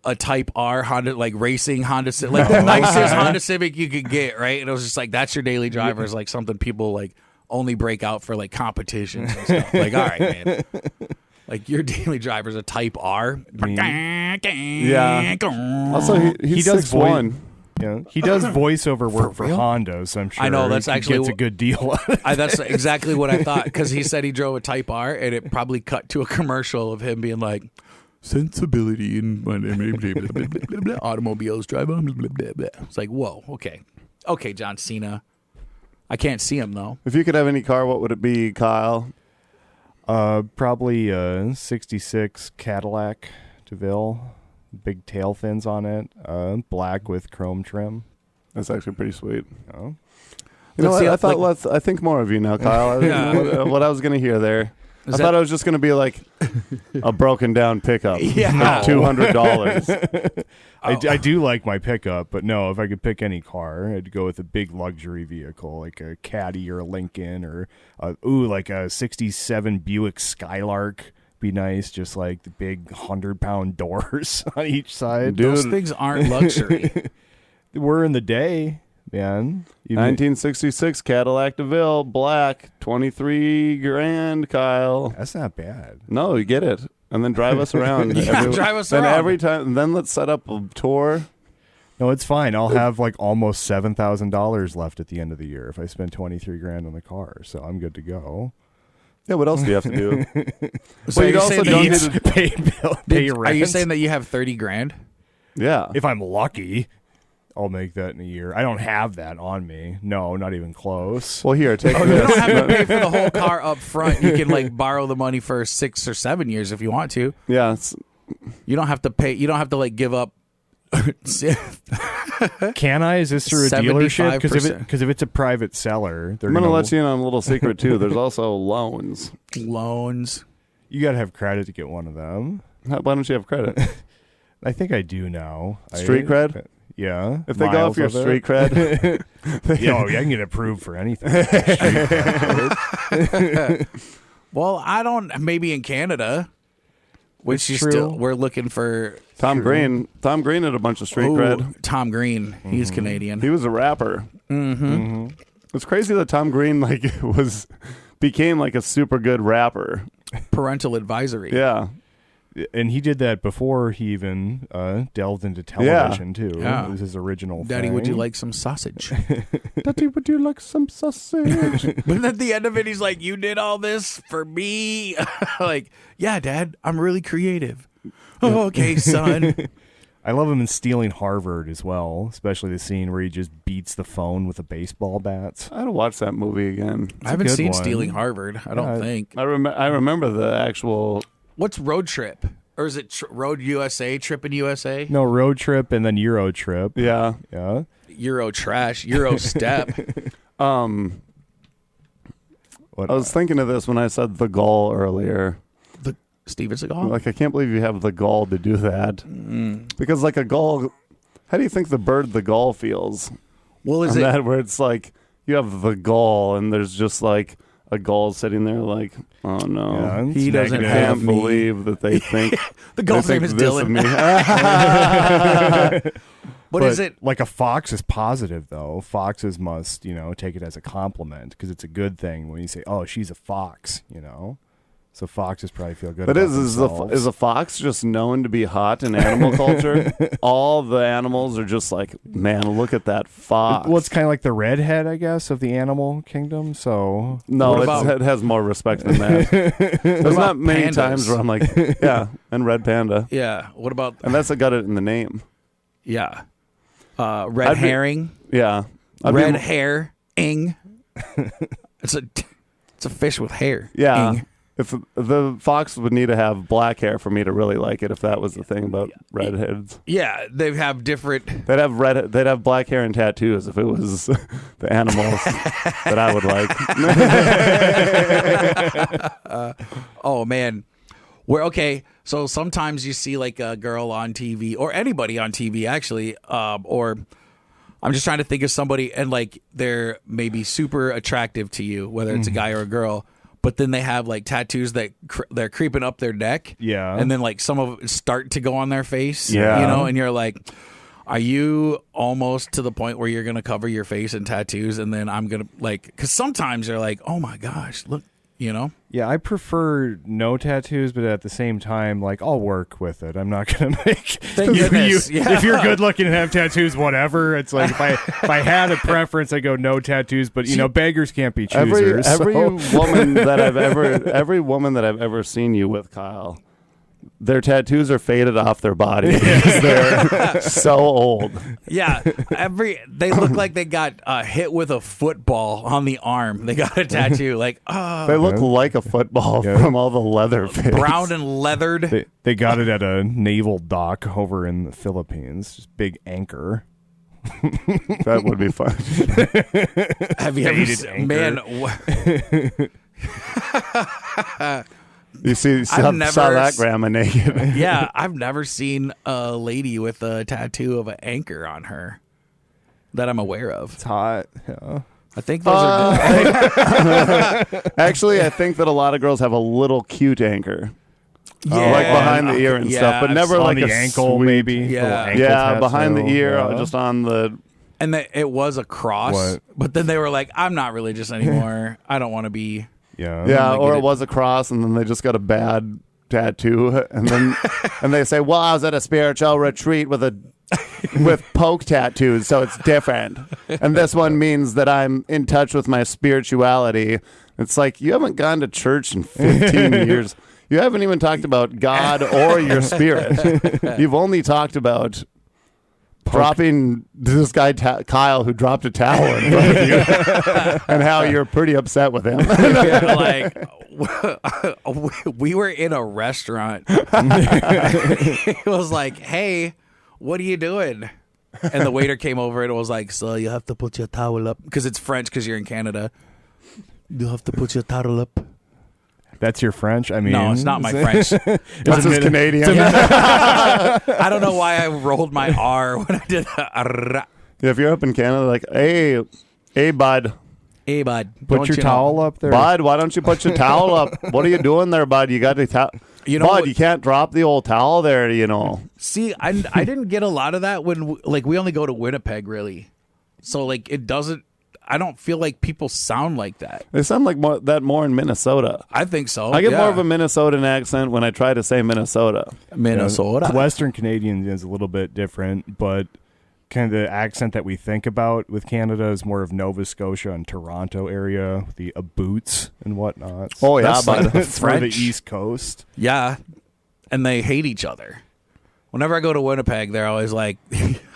a Type R Honda, like racing Honda Civic, like the nicest Honda Civic you could get, right? And it was just like, that's your daily driver. Is like something people like only break out for like competitions and stuff. Like, all right, man. Like your daily driver's a Type R. Yeah. Also, he does 6'1". Yeah, he does voiceover work for Honda, so I'm sure I know, that's he actually gets a good deal. That's exactly what I thought, because he said he drove a Type R, and it probably cut to a commercial of him being like, sensibility in automobiles drive on. It's like, whoa, okay, John Cena. I can't see him though. If you could have any car, what would it be, Kyle? Probably a '66 Cadillac DeVille. Big tail fins on it, black with chrome trim. That's actually pretty sweet. Oh. You know what? I think more of you now, Kyle. What I was going to hear there. I thought it was just going to be like a broken down pickup. Yeah. For $200. I do like my pickup, but no, if I could pick any car, I'd go with a big luxury vehicle like a Caddy or a Lincoln or like a '67 Buick Skylark. Be nice, just like the big 100-pound doors on each side. Dude. Those things aren't luxury. We're in the day, man. 1966 Cadillac DeVille, black, 23 grand, Kyle. That's not bad. No, you get it. And then drive us around. Drive us around. Every time, then let's set up a tour. No, it's fine. I'll have like almost $7,000 left at the end of the year if I spend 23 grand on the car, so I'm good to go. Yeah, what else do you have to do? So well, you also don't need to pay rent. Are you saying that you have 30 grand? Yeah. If I'm lucky, I'll make that in a year. I don't have that on me. No, not even close. Well, here, take You this. don't have to pay for the whole car up front. You can like borrow the money for 6 or 7 years if you want to. Yeah. You don't have to pay. You don't have to like give up. Can I? Is this through a dealership? 75%. Because if it's a private seller, they're I'm going to let you in on a little secret, too. There's also loans. Loans. You got to have credit to get one of them. Why don't you have credit? I think I do now. Street cred? Yeah. If they go off your street cred. Yeah, I can get approved for anything. Well, I don't. Maybe in Canada, which It's you true. we're looking for. Tom Green had a bunch of street cred. Tom Green. He's Canadian. He was a rapper. Mm-hmm. It's crazy that Tom Green became like a super good rapper. Parental advisory. Yeah. And he did that before he even delved into television, too. Yeah. It was his original Daddy, thing. would you like some sausage? Daddy, would you like some sausage? But at the end of it, he's like, you did all this for me? Like, yeah, Dad, I'm really creative. Oh, okay, son. I love him in Stealing Harvard as well, especially the scene where he just beats the phone with a baseball bat. I had to watch that movie again. I haven't good seen one. Stealing Harvard. I don't think. I remember the actual. What's Road Trip? Or is it Road USA, Trip in USA? No, Road Trip and then Euro Trip. Yeah. Yeah. Euro Trash, Euro Step. What, I was thinking of this when I said the Gall earlier. The Steven Seagal? Like, I can't believe you have the gall to do that. Because, like, a gull, how do you think the bird the gull feels? Well, is On it? that where it's like, you have the gall, and there's just, like, a gull sitting there like, oh, no. Yeah, it's He doesn't negative. I have can't me. believe that they think. The gull's they name think is this of Dylan. me. But is it? Like a fox is positive, though. Foxes must, take it as a compliment because it's a good thing when you say, oh, she's a fox, So foxes probably feel good But about is themselves. a fox just known to be hot in animal culture? All the animals are just like, man, look at that fox. Well, it's kind of like the redhead, I guess, of the animal kingdom. So No, What about- it has more respect than that. There's about not many pandas? times where I'm like, yeah, and red panda. Yeah. What about? And that's got it in the name. Yeah. Red I'd be- herring. Yeah. Red hair. Ing. It's a fish with hair. Yeah. Ing. If the fox would need to have black hair for me to really like it, if that was the thing about redheads. Yeah, they have different. They'd have black hair and tattoos if it was the animals that I would like. Oh man, okay. So sometimes you see like a girl on TV or anybody on TV actually, or I'm just trying to think of somebody and like they're maybe super attractive to you, whether it's a guy or a girl. But then they have like tattoos that they're creeping up their neck. Yeah. And then like some of it start to go on their face. Yeah. And you're like, are you almost to the point where you're going to cover your face in tattoos? And then I'm going to because sometimes you're like, oh my gosh, look, yeah, I prefer no tattoos, but at the same time, like I'll work with it. I'm not gonna make Thank goodness. Yeah. If you're good looking and have tattoos, whatever. It's like if I had a preference, I go no tattoos. But beggars can't be choosers. Every so. woman that I've ever seen you with, Kyle, their tattoos are faded off their body. They're so old. Yeah, they look like they got hit with a football on the arm. They got a tattoo, like They look like a football from all the leather face. brown and leathered. They got it at a naval dock over in the Philippines. Just big anchor. That would be fun. Have you ever Faded seen, anchor. man? You saw that grandma naked. Yeah, I've never seen a lady with a tattoo of an anchor on her that I'm aware of. It's hot. Yeah. I think those are. Actually, I think that a lot of girls have a little cute anchor. Yeah. Like behind the ear and Yeah, stuff, but never On like the a ankle, sweet- maybe. Yeah. Little ankle Yeah, behind the tattoo. ear, Yeah. just on the. And it was a cross, What? but then they were like, "I'm not religious anymore. I don't want to be." Yeah. Yeah, like, or get it it- was a cross, and then they just got a bad tattoo, and then and they say, "Well, I was at a spiritual retreat with poke tattoos, so it's different." And this one means that I'm in touch with my spirituality. It's like you haven't gone to church in 15 years. You haven't even talked about God or your spirit. You've only talked about dropping this guy Kyle who dropped a towel in front of you, and how you're pretty upset with him. Like we were in a restaurant. It was like, "Hey, what are you doing?" And the waiter came over and it was like, "So you have to put your towel up because it's French because you're in Canada. You have to put your towel up." That's your French? I mean, No, it's not my French. That's his Canadian. I don't know why I rolled my R when I did that. If you're up in Canada, like, hey, bud, Hey, bud. put don't your you towel up there. Bud, why don't you put your towel up? What are you doing there, bud? You got the towel. You know Bud, what- you can't drop the old towel there, you know. See, I didn't get a lot of that when, like, we only go to Winnipeg, really. So, like, it doesn't, I don't feel like people sound like that. They sound like more in Minnesota. I think so. I get more of a Minnesotan accent when I try to say Minnesota. Minnesota. Western Canadian is a little bit different, but kind of the accent that we think about with Canada is more of Nova Scotia and Toronto area, the boots and whatnot. Oh, yeah, That's but like the It's for the French. East Coast. Yeah, and they hate each other. Whenever I go to Winnipeg, they're always like,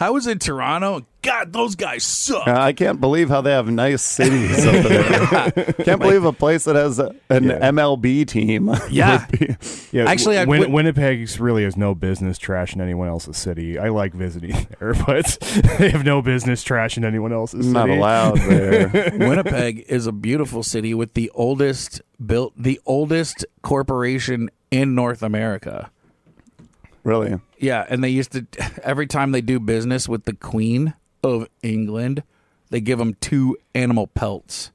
I was in Toronto. God, those guys suck. I can't believe how they have nice cities over there. Can't believe a place that has an MLB team. Yeah. would be- Yeah, Actually, Winnipeg really has no business trashing anyone else's city. I like visiting there, but they have no business trashing anyone else's city. Not allowed there. Winnipeg is a beautiful city with the oldest corporation in North America. Really? Yeah, and they used to, every time they do business with the Queen of England, they give them 2 animal pelts.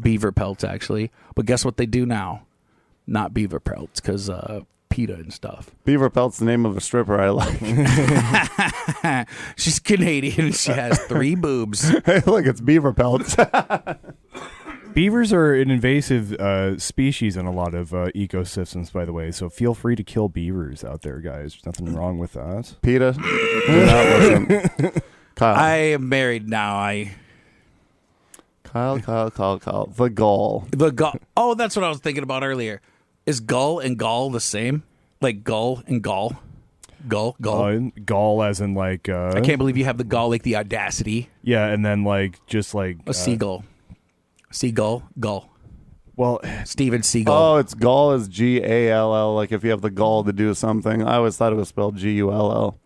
Beaver pelts, actually. But guess what they do now? Not beaver pelts, because PETA and stuff. Beaver Pelt's the name of a stripper I like. She's Canadian. She has 3 boobs. Hey, look, it's Beaver Pelts. Beavers are an invasive species in a lot of ecosystems, by the way, so feel free to kill beavers out there, guys. There's nothing wrong with that. PETA, do not listen. Kyle. I am married now. Kyle. The Gall. The Gull. Oh, that's what I was thinking about earlier. Is Gull and Gall the same? Like Gull and Gall? Gull. Gall as in like... I can't believe you have the Gull, like the audacity. Yeah, and then like just like... A seagull. Seagull. Gull. Well, Steven Seagull. Oh, it's Gall is Gall, like if you have the gall to do something. I always thought it was spelled Gull.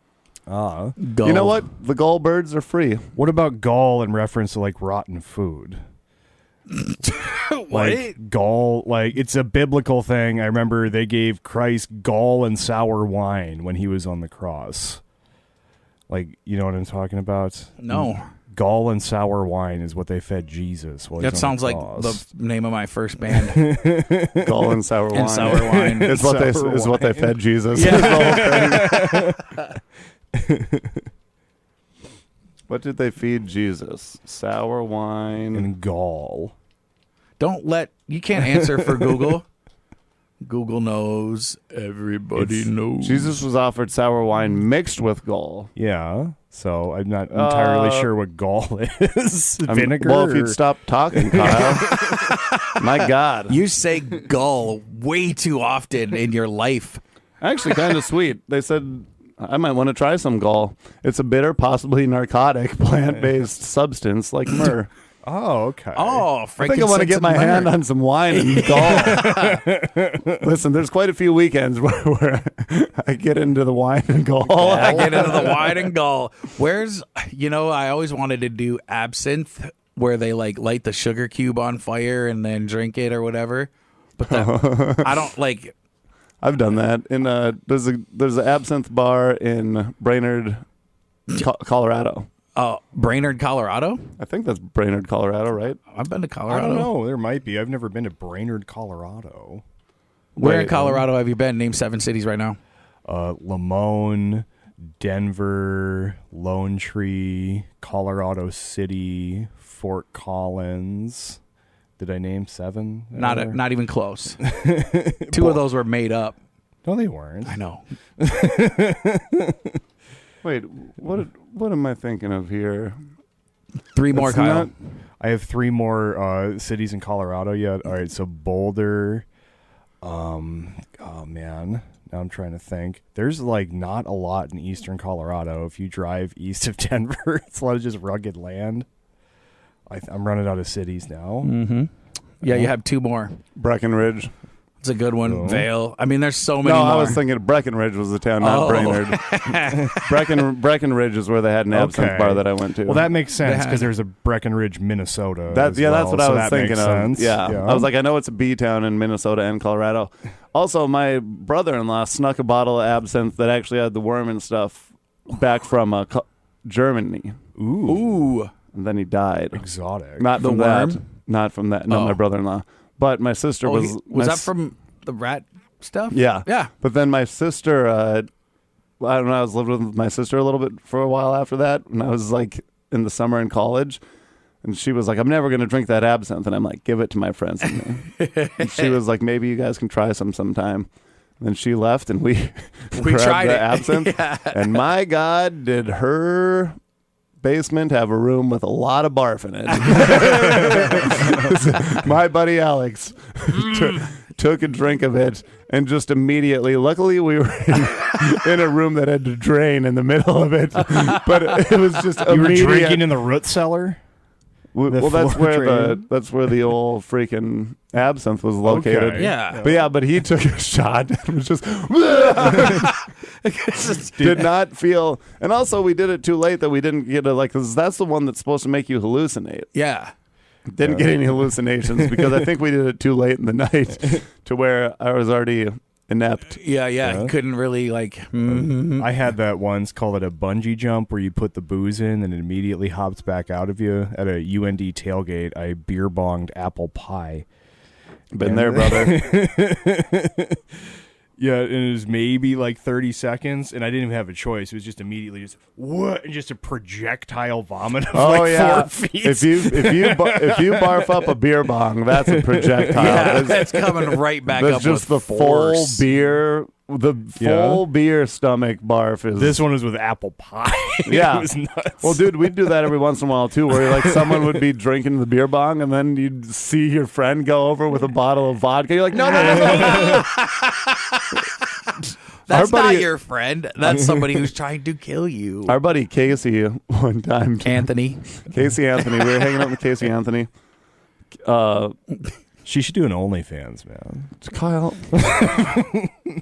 Gull. You know what? The Gull birds are free. What about gall in reference to like rotten food? What? Like gall, like it's a biblical thing. I remember they gave Christ gall and sour wine when he was on the cross. Like, you know what I'm talking about? No. Gall and sour wine is what they fed Jesus. While he That was on sounds like cross. the name of my first band. Gall and sour wine. And sour wine. Is what they fed Jesus. Yeah. What did they feed Jesus? Sour wine. and gall. You can't answer for Google. Google knows. Everybody knows. Jesus was offered sour wine mixed with gall. Yeah. So I'm not entirely sure what gall is. Vinegar. Well, if or- you'd stop talking, Kyle. My God. You say Gull way too often in your life. Actually, kind of sweet. They said I might want to try some gall. It's a bitter, possibly narcotic, plant-based substance like myrrh. Oh, okay. Oh, I think I want to get my hand on some wine and gall. Listen, there's quite a few weekends where I get into the wine and gall. I get into the wine and Gull. I always wanted to do absinthe where they like light the sugar cube on fire and then drink it or whatever. But I don't like. I've done that. There's an absinthe bar in Brainerd, Colorado. Brainerd, Colorado? I think that's Brainerd, Colorado, right? I've been to I Colorado. don't know. There might be. I've never been to Brainerd, Colorado. Where in Wait, Colorado have you been? Name 7 cities right now. Lamone, Denver, Lone Tree, Colorado City, Fort Collins. Did I name 7? Not even close. 2 of those were made up. No, they weren't. I know. Wait, what am I thinking of here? 3 more, It's Kyle. not- I have 3 more cities in Colorado yet. All right, so Boulder. Oh man, now I'm trying to think. There's like not a lot in eastern Colorado. If you drive east of Denver, it's a lot of just rugged land. I'm running out of cities now. Mm-hmm. Yeah, you have 2 more. Breckenridge. It's a good one. Oh. Vale. I mean, there's so many No, more. I was thinking Breckenridge was the town, not Oh. Brainerd. Breckenridge is where they had an absinthe Okay. bar that I went to. Well, that makes sense Yeah. because there's a Breckenridge, Minnesota. That's as well, what I so was that thinking makes of. sense. Yeah. I was like, I know it's a B town in Minnesota and Colorado. Also, my brother-in-law snuck a bottle of absinthe that actually had the worm and stuff back from Germany, Ooh. and then he died. exotic. Not The from worm? that. Not from that. No, Oh. my brother-in-law. But my sister was. Was my that from the rat stuff? Yeah. Yeah. But then my sister, I don't know, I was living with my sister a little bit for a while after that when I was like in the summer in college. And she was like, I'm never going to drink that absinthe. And I'm like, give it to my friends. And she was like, maybe you guys can try some sometime. And then she left, and we grabbed tried the it. absinthe. Yeah. And my God, did her basement have a room with a lot of barf in it. My buddy Alex took a drink of it and just immediately, luckily we were in a room that had to drain in the middle of it, but it was just You were immediate. drinking in the root cellar? Well, that's floor where drain? that's where the old freaking absinthe was located. Okay. Yeah. But he took a shot and was just did not feel. And also, we did it too late that we didn't get because that's the one that's supposed to make you hallucinate. Yeah. Didn't get any hallucinations because I think we did it too late in the night to where I was already inept. Yeah. You couldn't really I had that once, called it a bungee jump, where you put the booze in and it immediately hops back out of you. At a UND tailgate, I beer bonged apple pie. Been there, brother. Yeah, and it was maybe like 30 seconds, and I didn't even have a choice. It was just immediately just what, and just a projectile vomit of like 4 feet. If you barf up a beer bong, that's a projectile. Yeah, that's coming right back That's up just with the force. full beer. The full beer stomach barf is. This one was with apple pie. Yeah. It was nuts. Well, dude, we'd do that every once in a while too, where like someone would be drinking the beer bong, and then you'd see your friend go over with a bottle of vodka. You're like, no. That's Our buddy- not your friend. That's somebody who's trying to kill you. Our buddy Casey one time. Anthony. Casey Anthony. We were hanging out with Casey Anthony. She should do an OnlyFans, man. Kyle.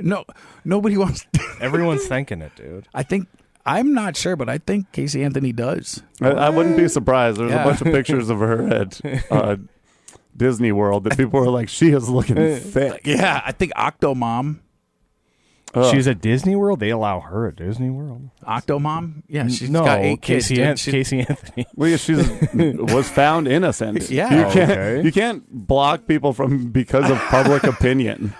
No, nobody wants. Everyone's thinking it, dude. I'm not sure, but I think Casey Anthony does. I wouldn't be surprised. There's Yeah. a bunch of pictures of her at Disney World that people were like, she is looking thick. Yeah, I think Octomom. She's at Disney World. They allow her at Disney World. Octomom? Yeah, she's No, got 8 kids. Casey, Dude. Casey Anthony. Well, yeah, she's was found innocent. Yeah. Okay. You can't block people because of public opinion.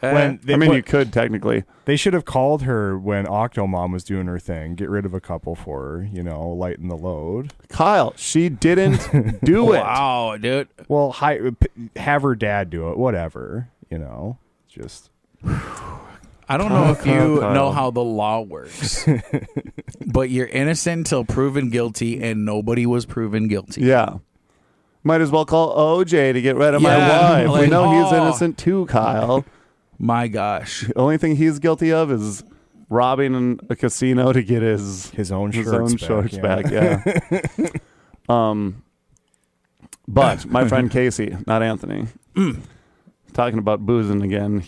When they, You could technically. they should have called her when Octomom was doing her thing. Get rid of a couple for her, lighten the load. Kyle, she didn't do it. Wow, dude. Well, have her dad do it. Whatever, just. I don't know if you Kyle. know how the law works, but you're innocent until proven guilty, and nobody was proven guilty. Yeah. Might as well call OJ to get rid of my Yeah, wife. We like, know he's oh. innocent too, Kyle. My gosh. The only thing he's guilty of is robbing a casino to get His own shorts back, back. Yeah. But my friend Casey, not Anthony, talking about boozing again.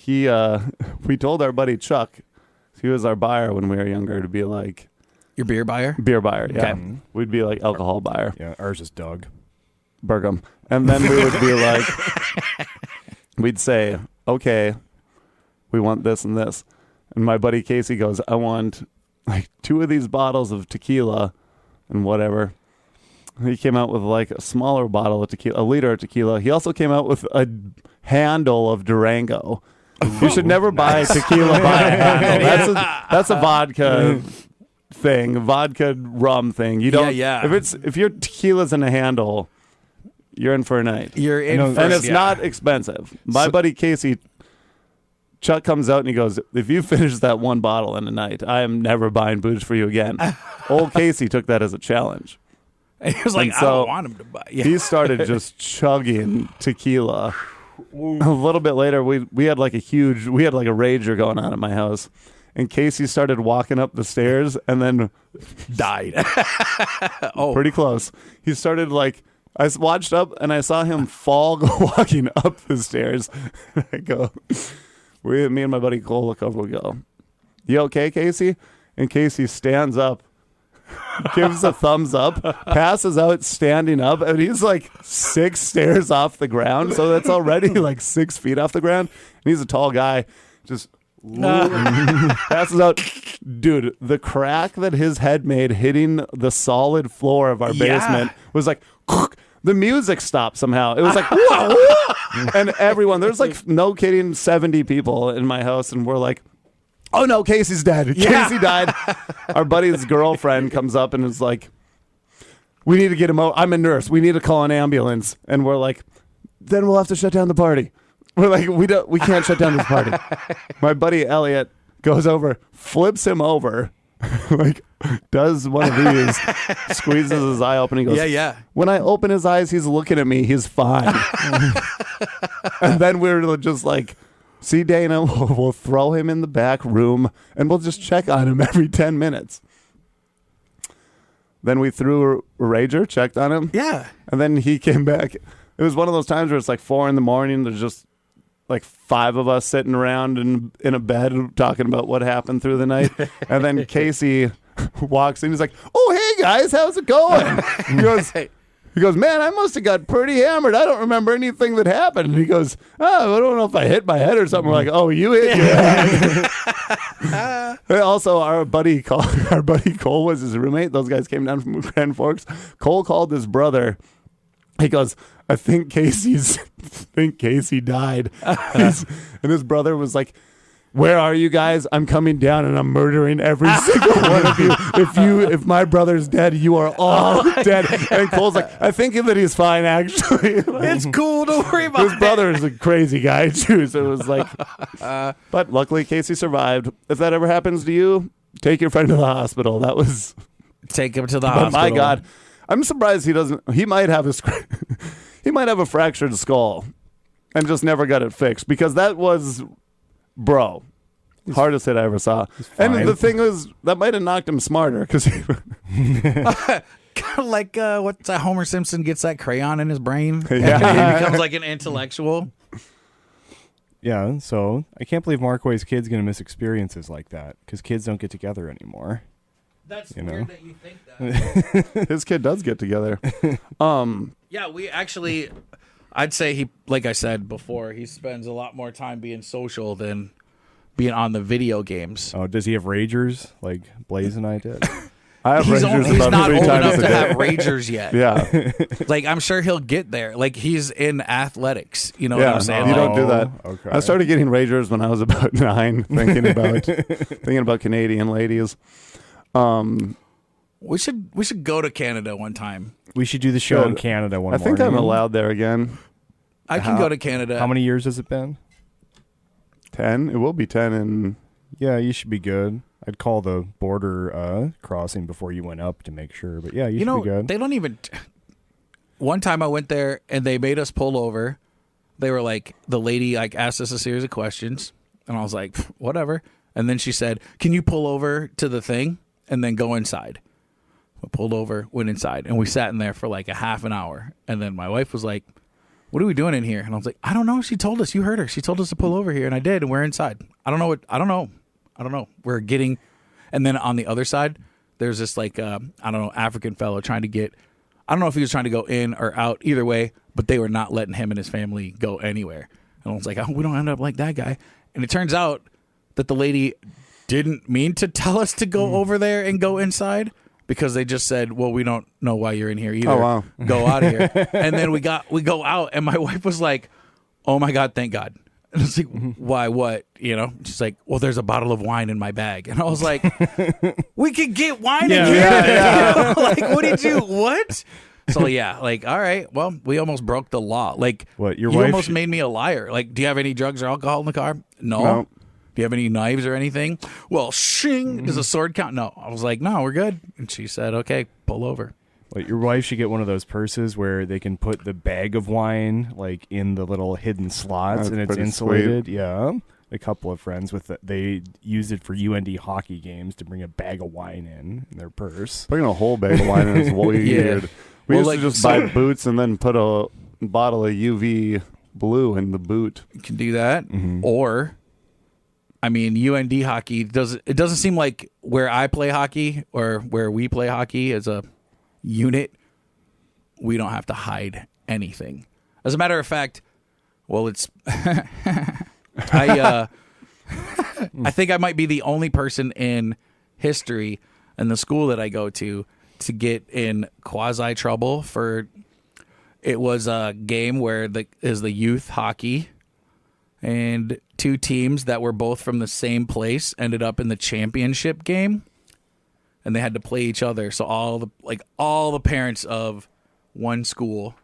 We told our buddy Chuck, he was our buyer when we were younger, to be like Your beer buyer? beer buyer. Yeah, Okay. we'd be like alcohol buyer. Yeah, ours is Doug. Burgum. And then we would be like, we'd say, okay, we want this and this. And my buddy Casey goes, I want like 2 of these bottles of tequila and whatever. He came out with like a smaller bottle of tequila, a liter of tequila. He also came out with a handle of Durango. You should never buy tequila by a handle. That's a vodka thing, vodka rum thing. You don't. Yeah. If your tequila's in a handle, you're in for a night. You're in And for And it's yeah. not expensive. My buddy Casey, Chuck comes out and he goes, if you finish that one bottle in a night, I am never buying booze for you again. Old Casey took that as a challenge. And he was like, And I so don't want him to buy. Yeah. He started just chugging tequila. A little bit later, we had like a rager going on at my house. And Casey started walking up the stairs and then died. pretty close. He started like, I watched up and I saw him fall walking up the stairs. I go, me and my buddy Cole look over, we go, you okay, Casey? And Casey stands up, gives a thumbs up, passes out standing up, and he's like 6 stairs off the ground. So that's already like 6 feet off the ground. And he's a tall guy, just passes out. Dude, the crack that his head made hitting the solid floor of our basement was like, the music stopped somehow. It was like, whoa. And everyone, there's like, no kidding, 70 people in my house, and we're like, oh no, Casey's dead. Yeah. Casey died. Our buddy's girlfriend comes up and is like, we need to get him out. I'm a nurse. We need to call an ambulance. And we're like, then we'll have to shut down the party. We're like, we can't shut down this party. My buddy Elliot goes over, flips him over, like does one of these, squeezes his eye open. He goes, Yeah. When I open his eyes, he's looking at me. He's fine. And then we're just like, see, Dana, we'll throw him in the back room and we'll just check on him every 10 minutes. Then we threw a rager, checked on him. Yeah. And then he came back. It was one of those times where it's like 4 a.m. There's just like 5 of us sitting around in a bed talking about what happened through the night. And then Casey walks in. He's like, "Oh, hey guys, how's it going?" He goes, "Man, I must have got pretty hammered. I don't remember anything that happened." And he goes, "Oh, I don't know if I hit my head or something." We're like, "Oh, you hit your head." And also, our buddy Cole was his roommate. Those guys came down from Grand Forks. Cole called his brother. He goes, I think Casey died. And his brother was like, "Where are you guys? I'm coming down and I'm murdering every single one of you. If my brother's dead, you are all dead." And Cole's like, "I think that he's fine, actually." It's cool. Don't worry about it. His brother is a crazy guy, too. So it was like, but luckily Casey survived. If that ever happens to you, take your friend to the hospital. That was. Take him to the But hospital. my God, I'm surprised he doesn't. He might have he might have a fractured skull, and just never got it fixed because that was, bro, hardest hit I ever saw. And the thing is, that might have knocked him smarter because Kind of like what's that? Homer Simpson gets that crayon in his brain. Yeah. He becomes like an intellectual. Yeah, so I can't believe Markway's kid's going to miss experiences like that because kids don't get together anymore. That's You weird know? that you think that. his kid does get together. Yeah, we actually, I'd say he, like I said before, he spends a lot more time being social than being on the video games. Oh, does he have ragers like Blaise and I did? I have He's ragers about not 3 old times enough a to day. have ragers yet. Yeah, Like, I'm sure he'll get there. Like, he's in athletics. You know what yeah. I'm saying? You Like, don't do that. Okay. I started getting ragers when I was about 9, thinking about Canadian ladies. we should go to Canada one time. We should do the show in Good. Canada one I think morning. I'm allowed there again. I can go to Canada. How many years has it been? 10. It will be 10 in. Yeah, you should be good. I'd call the border crossing before you went up to make sure. But yeah, you should be good. They don't even. One time I went there and they made us pull over. They were like, the lady like asked us a series of questions, and I was like, whatever. And then she said, "Can you pull over to the thing and then go inside?" I pulled over, went inside, and we sat in there for like a half an hour. And then my wife was like, "What are we doing in here?" And I was like, "I don't know. She told us. You heard her. She told us to pull over here, and I did, and we're inside. I don't know. We're getting." And then on the other side, there's this like African fellow trying to get. I don't know if he was trying to go in or out. Either way, but they were not letting him and his family go anywhere. And I was like, "Oh, we don't end up like that guy." And it turns out that the lady didn't mean to tell us to go over there and go inside. Because they just said, "Well, we don't know why you're in here either. Oh, wow. Go out of here." And then we go out, and my wife was like, "Oh my God, thank God." And I was like, "Why? What?" You know? She's like, "Well, there's a bottle of wine in my bag." And I was like, "We could get wine in here." Yeah. Like, what did you? What? So yeah, like, all right. Well, we almost broke the law. Like, What, your you wife almost sh- made me a liar. Like, do you have any drugs or alcohol in the car? No. No. Do you have any knives or anything? Well, shing. Does a sword count? No. I was like, no, we're good. And she said, okay, pull over. Like your wife should get one of those purses where they can put the bag of wine like in the little hidden slots That's and it's pretty insulated. Yeah. A couple of friends with it, they used it for UND hockey games to bring a bag of wine in their purse. Putting a whole bag of wine in is weird. Yeah. We Well, used like, to just buy boots and then put a bottle of UV blue in the boot. You can do that. Or, I mean, UND hockey, it doesn't seem like where I play hockey or where we play hockey as a unit, we don't have to hide anything. As a matter of fact, well, it's... I think I might be the only person in history in the school that I go to get in quasi trouble for. It was a game where the youth hockey, and 2 teams that were both from the same place ended up in the championship game, and they had to play each other. So all the parents of one school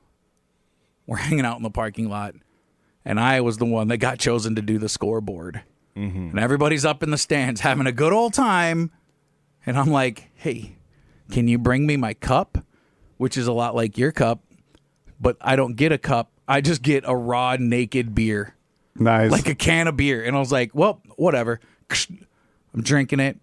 were hanging out in the parking lot, and I was the one that got chosen to do the scoreboard. And everybody's up in the stands having a good old time, and I'm like, hey, can you bring me my cup, which is a lot like your cup, but I don't get a cup. I just get a raw, naked beer. Nice. Like a can of beer. And I was like, well, whatever. I'm drinking it.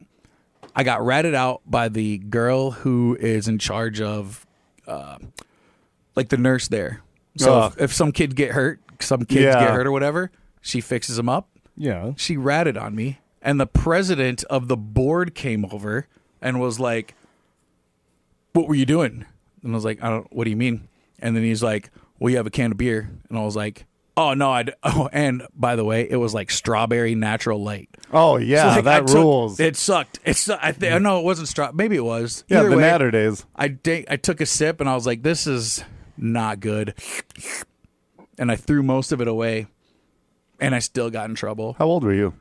I got ratted out by the girl who is in charge of, like the nurse there. So if some kid get hurt, get hurt or whatever, she fixes them up. Yeah. She ratted on me. And the president of the board came over and was like, what were you doing? And I was like, what do you mean? And then he's like, well, you have a can of beer. And I was like, oh, no. And by the way, it was like strawberry natural light. Oh, yeah. So, like, rules. It sucked. I know it wasn't maybe it was. Yeah, Either the way, natter days. I took a sip and I was like, this is not good. And I threw most of it away. And I still got in trouble. How old were you?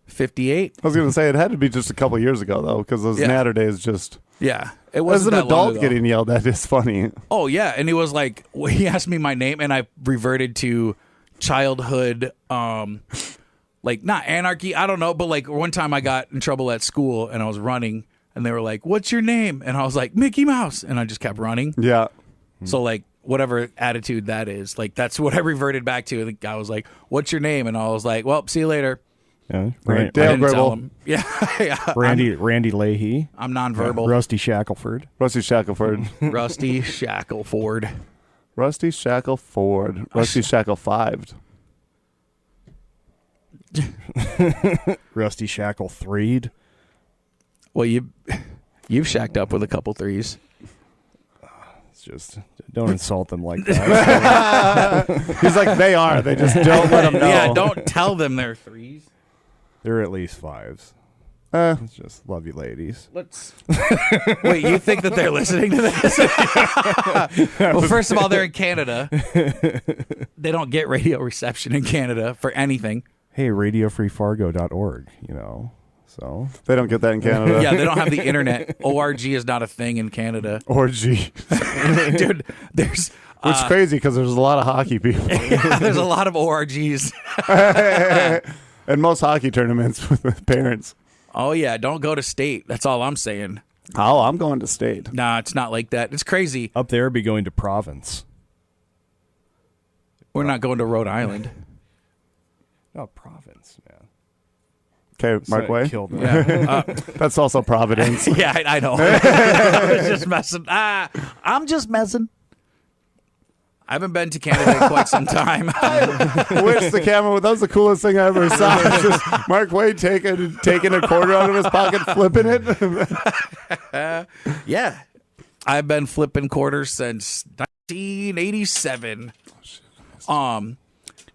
58. I was going to say it had to be just a couple years ago, though, because those natter days just... Yeah. It wasn't As that an long adult ago. getting yelled at is funny. Oh, yeah. And he was like, he asked me my name, and I reverted to childhood, like, not anarchy. I don't know. But, like, one time I got in trouble at school, and I was running, and they were like, what's your name? And I was like, Mickey Mouse. And I just kept running. Yeah. So, like, whatever attitude that is, like, that's what I reverted back to. And the guy was like, what's your name? And I was like, well, see you later. Yeah. Right. I Dale didn't tell Gribble. him. Yeah. Randy Leahy. I'm nonverbal. Rusty Shackelford. Rusty Shackelford. Rusty Shackelford. Rusty Shackelford. Rusty Shacklefived. Rusty Shacklethreed. Well, you've shacked up with a couple threes. It's just, don't insult them like that. He's like, they are. They just don't let them know. Yeah, don't tell them they're threes. They're at least fives. It's just love you, ladies. Let's. Wait, you think that they're listening to this? Well, first of all, they're in Canada. They don't get radio reception in Canada for anything. Hey, radiofreefargo.org, you know. So They don't get that in Canada. Yeah, they don't have the internet. ORG is not a thing in Canada. Orgy. Dude, there's Which is crazy because there's a lot of hockey people. there's a lot of ORGs. And most hockey tournaments with parents. Oh yeah, don't go to state. That's all I'm saying. Oh, I'm going to state. Nah, it's not like that. It's crazy. up there, be going to province. We're not going to Rhode Island. No, province, man. Okay, Mark Way. Killed me. Yeah, That's also Providence. yeah, I know. I was just messing. I'm just messing. I haven't been to Canada in quite some time. Wish the camera. That was the coolest thing I ever saw. It's just Mark Way taking a quarter out of his pocket, flipping it. Yeah, I've been flipping quarters since 1987.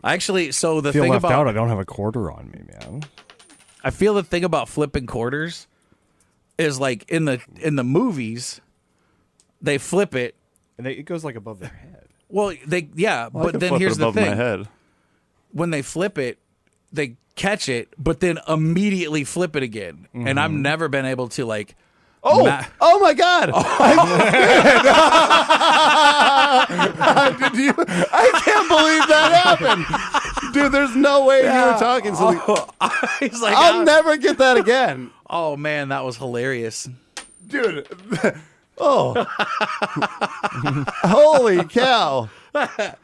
Actually, so the I feel thing left about out. I don't have a quarter on me, man. I feel the thing about flipping quarters is like in the movies, they flip it. And it goes like above their head. Well, I but can then flip here's it the above my thing: head. when they flip it, they catch it, but then immediately flip it again. And I've never been able to like. Oh my God! Did you? I can't believe that happened, dude. There's no way you were talking. So He's like, I'll never get that again, oh man, that was hilarious. dude. Oh, holy cow! I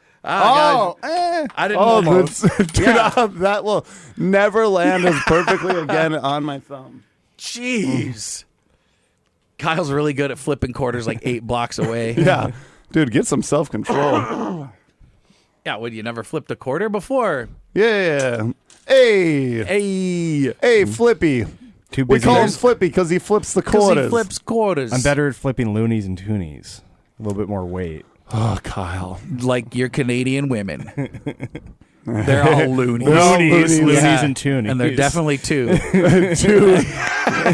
didn't Oh, know. dude, that will never land as perfectly again on my thumb. Jeez. Kyle's really good at flipping quarters like 8 blocks away. Yeah, dude, get some self control. Yeah, you never flipped a quarter before? Yeah. Hey, Flippy. Too We busy. call him Flippy because he flips the Because quarters. he flips quarters. I'm better at flipping loonies and toonies. A little bit more weight. Oh, Kyle. Like your Canadian women. They're all loonies. They're all loonies. loonies Yeah. and toonies. And they're definitely two. Two.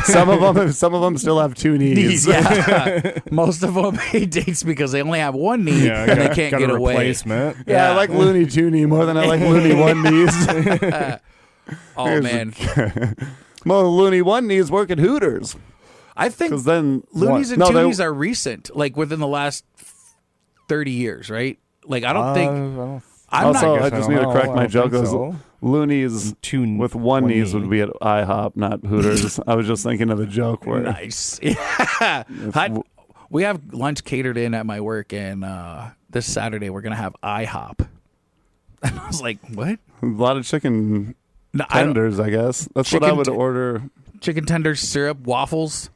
Some of them still have two knees. Yeah. Most of them he dates because they only have one knee Yeah, and they can't got get a away. replacement. Yeah, I like Looney Tooney more than I like Looney One Knees. Oh, man. Well, Looney One Knees work at Hooters. I think 'Cause then Loonies and no, Toonies are recent, like within the last 30 years, right? Like I don't think. I'm Also, not. I just need to correct my joke. So. Loonies with one knees would be at IHOP, not Hooters. I was just thinking of the joke where Nice. Yeah. We have lunch catered in at my work, and this Saturday we're gonna have IHOP. And I was like, "What?" a lot of chicken No, tenders, I guess. That's what I Chicken would t- order. chicken tenders, syrup, waffles.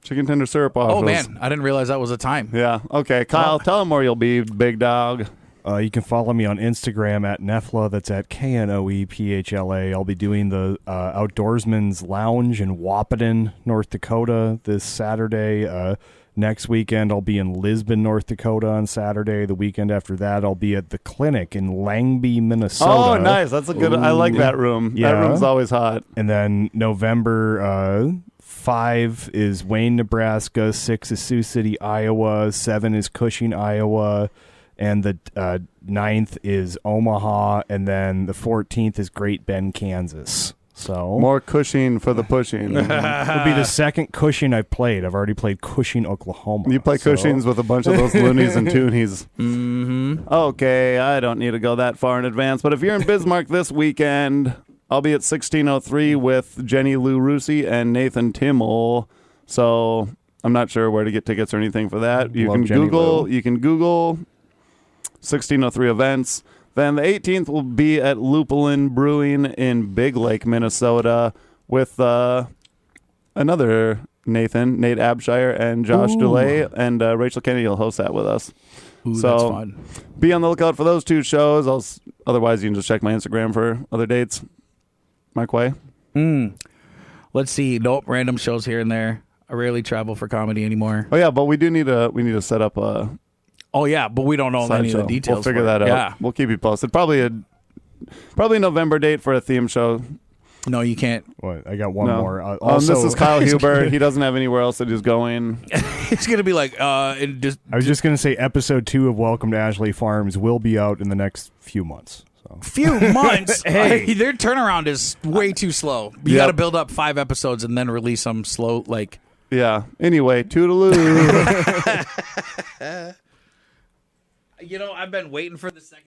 Chicken tender syrup waffles. Oh man, I didn't realize that was a time. Yeah. Okay, Kyle, tell them where you'll be, big dog. You can follow me on Instagram at Nefla. That's at KNOEPHLA. I'll be doing the Outdoorsman's Lounge in Wahpeton, North Dakota this Saturday. Next weekend, I'll be in Lisbon, North Dakota on Saturday. The weekend after that, I'll be at the Clinic in Langby, Minnesota. Oh, nice. That's a good. I like that room. Yeah. That room's always hot. And then November 5 is Wayne, Nebraska. 6 is Sioux City, Iowa. 7 is Cushing, Iowa. And the 9th is Omaha. And then the 14th is Great Bend, Kansas. So More Cushing for the pushing. it'll be the second Cushing I've played. I've already played Cushing, Oklahoma. You play so. Cushings with a bunch of those loonies and toonies. Mm-hmm. Okay, I don't need to go that far in advance, but if you're in Bismarck this weekend, I'll be at 1603 with Jenny Lou Rusi and Nathan Timmel. So I'm not sure where to get tickets or anything for that. You Love can Jenny Google. Lou. You can Google 1603 events. Then the 18th will be at Lupulin Brewing in Big Lake, Minnesota, with another Nathan, Nate Abshire, and Josh DeLay, and Rachel Kennedy will host that with us. Ooh, So, that's fun. Be on the lookout for those two shows. Otherwise, you can just check my Instagram for other dates. Mike Way. Let's see. Nope, random shows here and there. I rarely travel for comedy anymore. Oh yeah, but we need to set up a Oh yeah, but we don't know any of the slideshow. details. We'll figure for it. that out. Yeah. We'll keep you posted. Probably November date for a theme show. No, you can't. What? I got one No. more. Also, This is Kyle Huber. He doesn't have anywhere else that he's going. It's gonna be like it just. I was just going to say episode 2 of Welcome to Ashley Farms will be out in the next few months. So. Few months. Hey, their turnaround is way too slow. You Yep. got to build up 5 episodes and then release them slow. Like, Yeah. Anyway, toodaloo. I've been waiting for the second.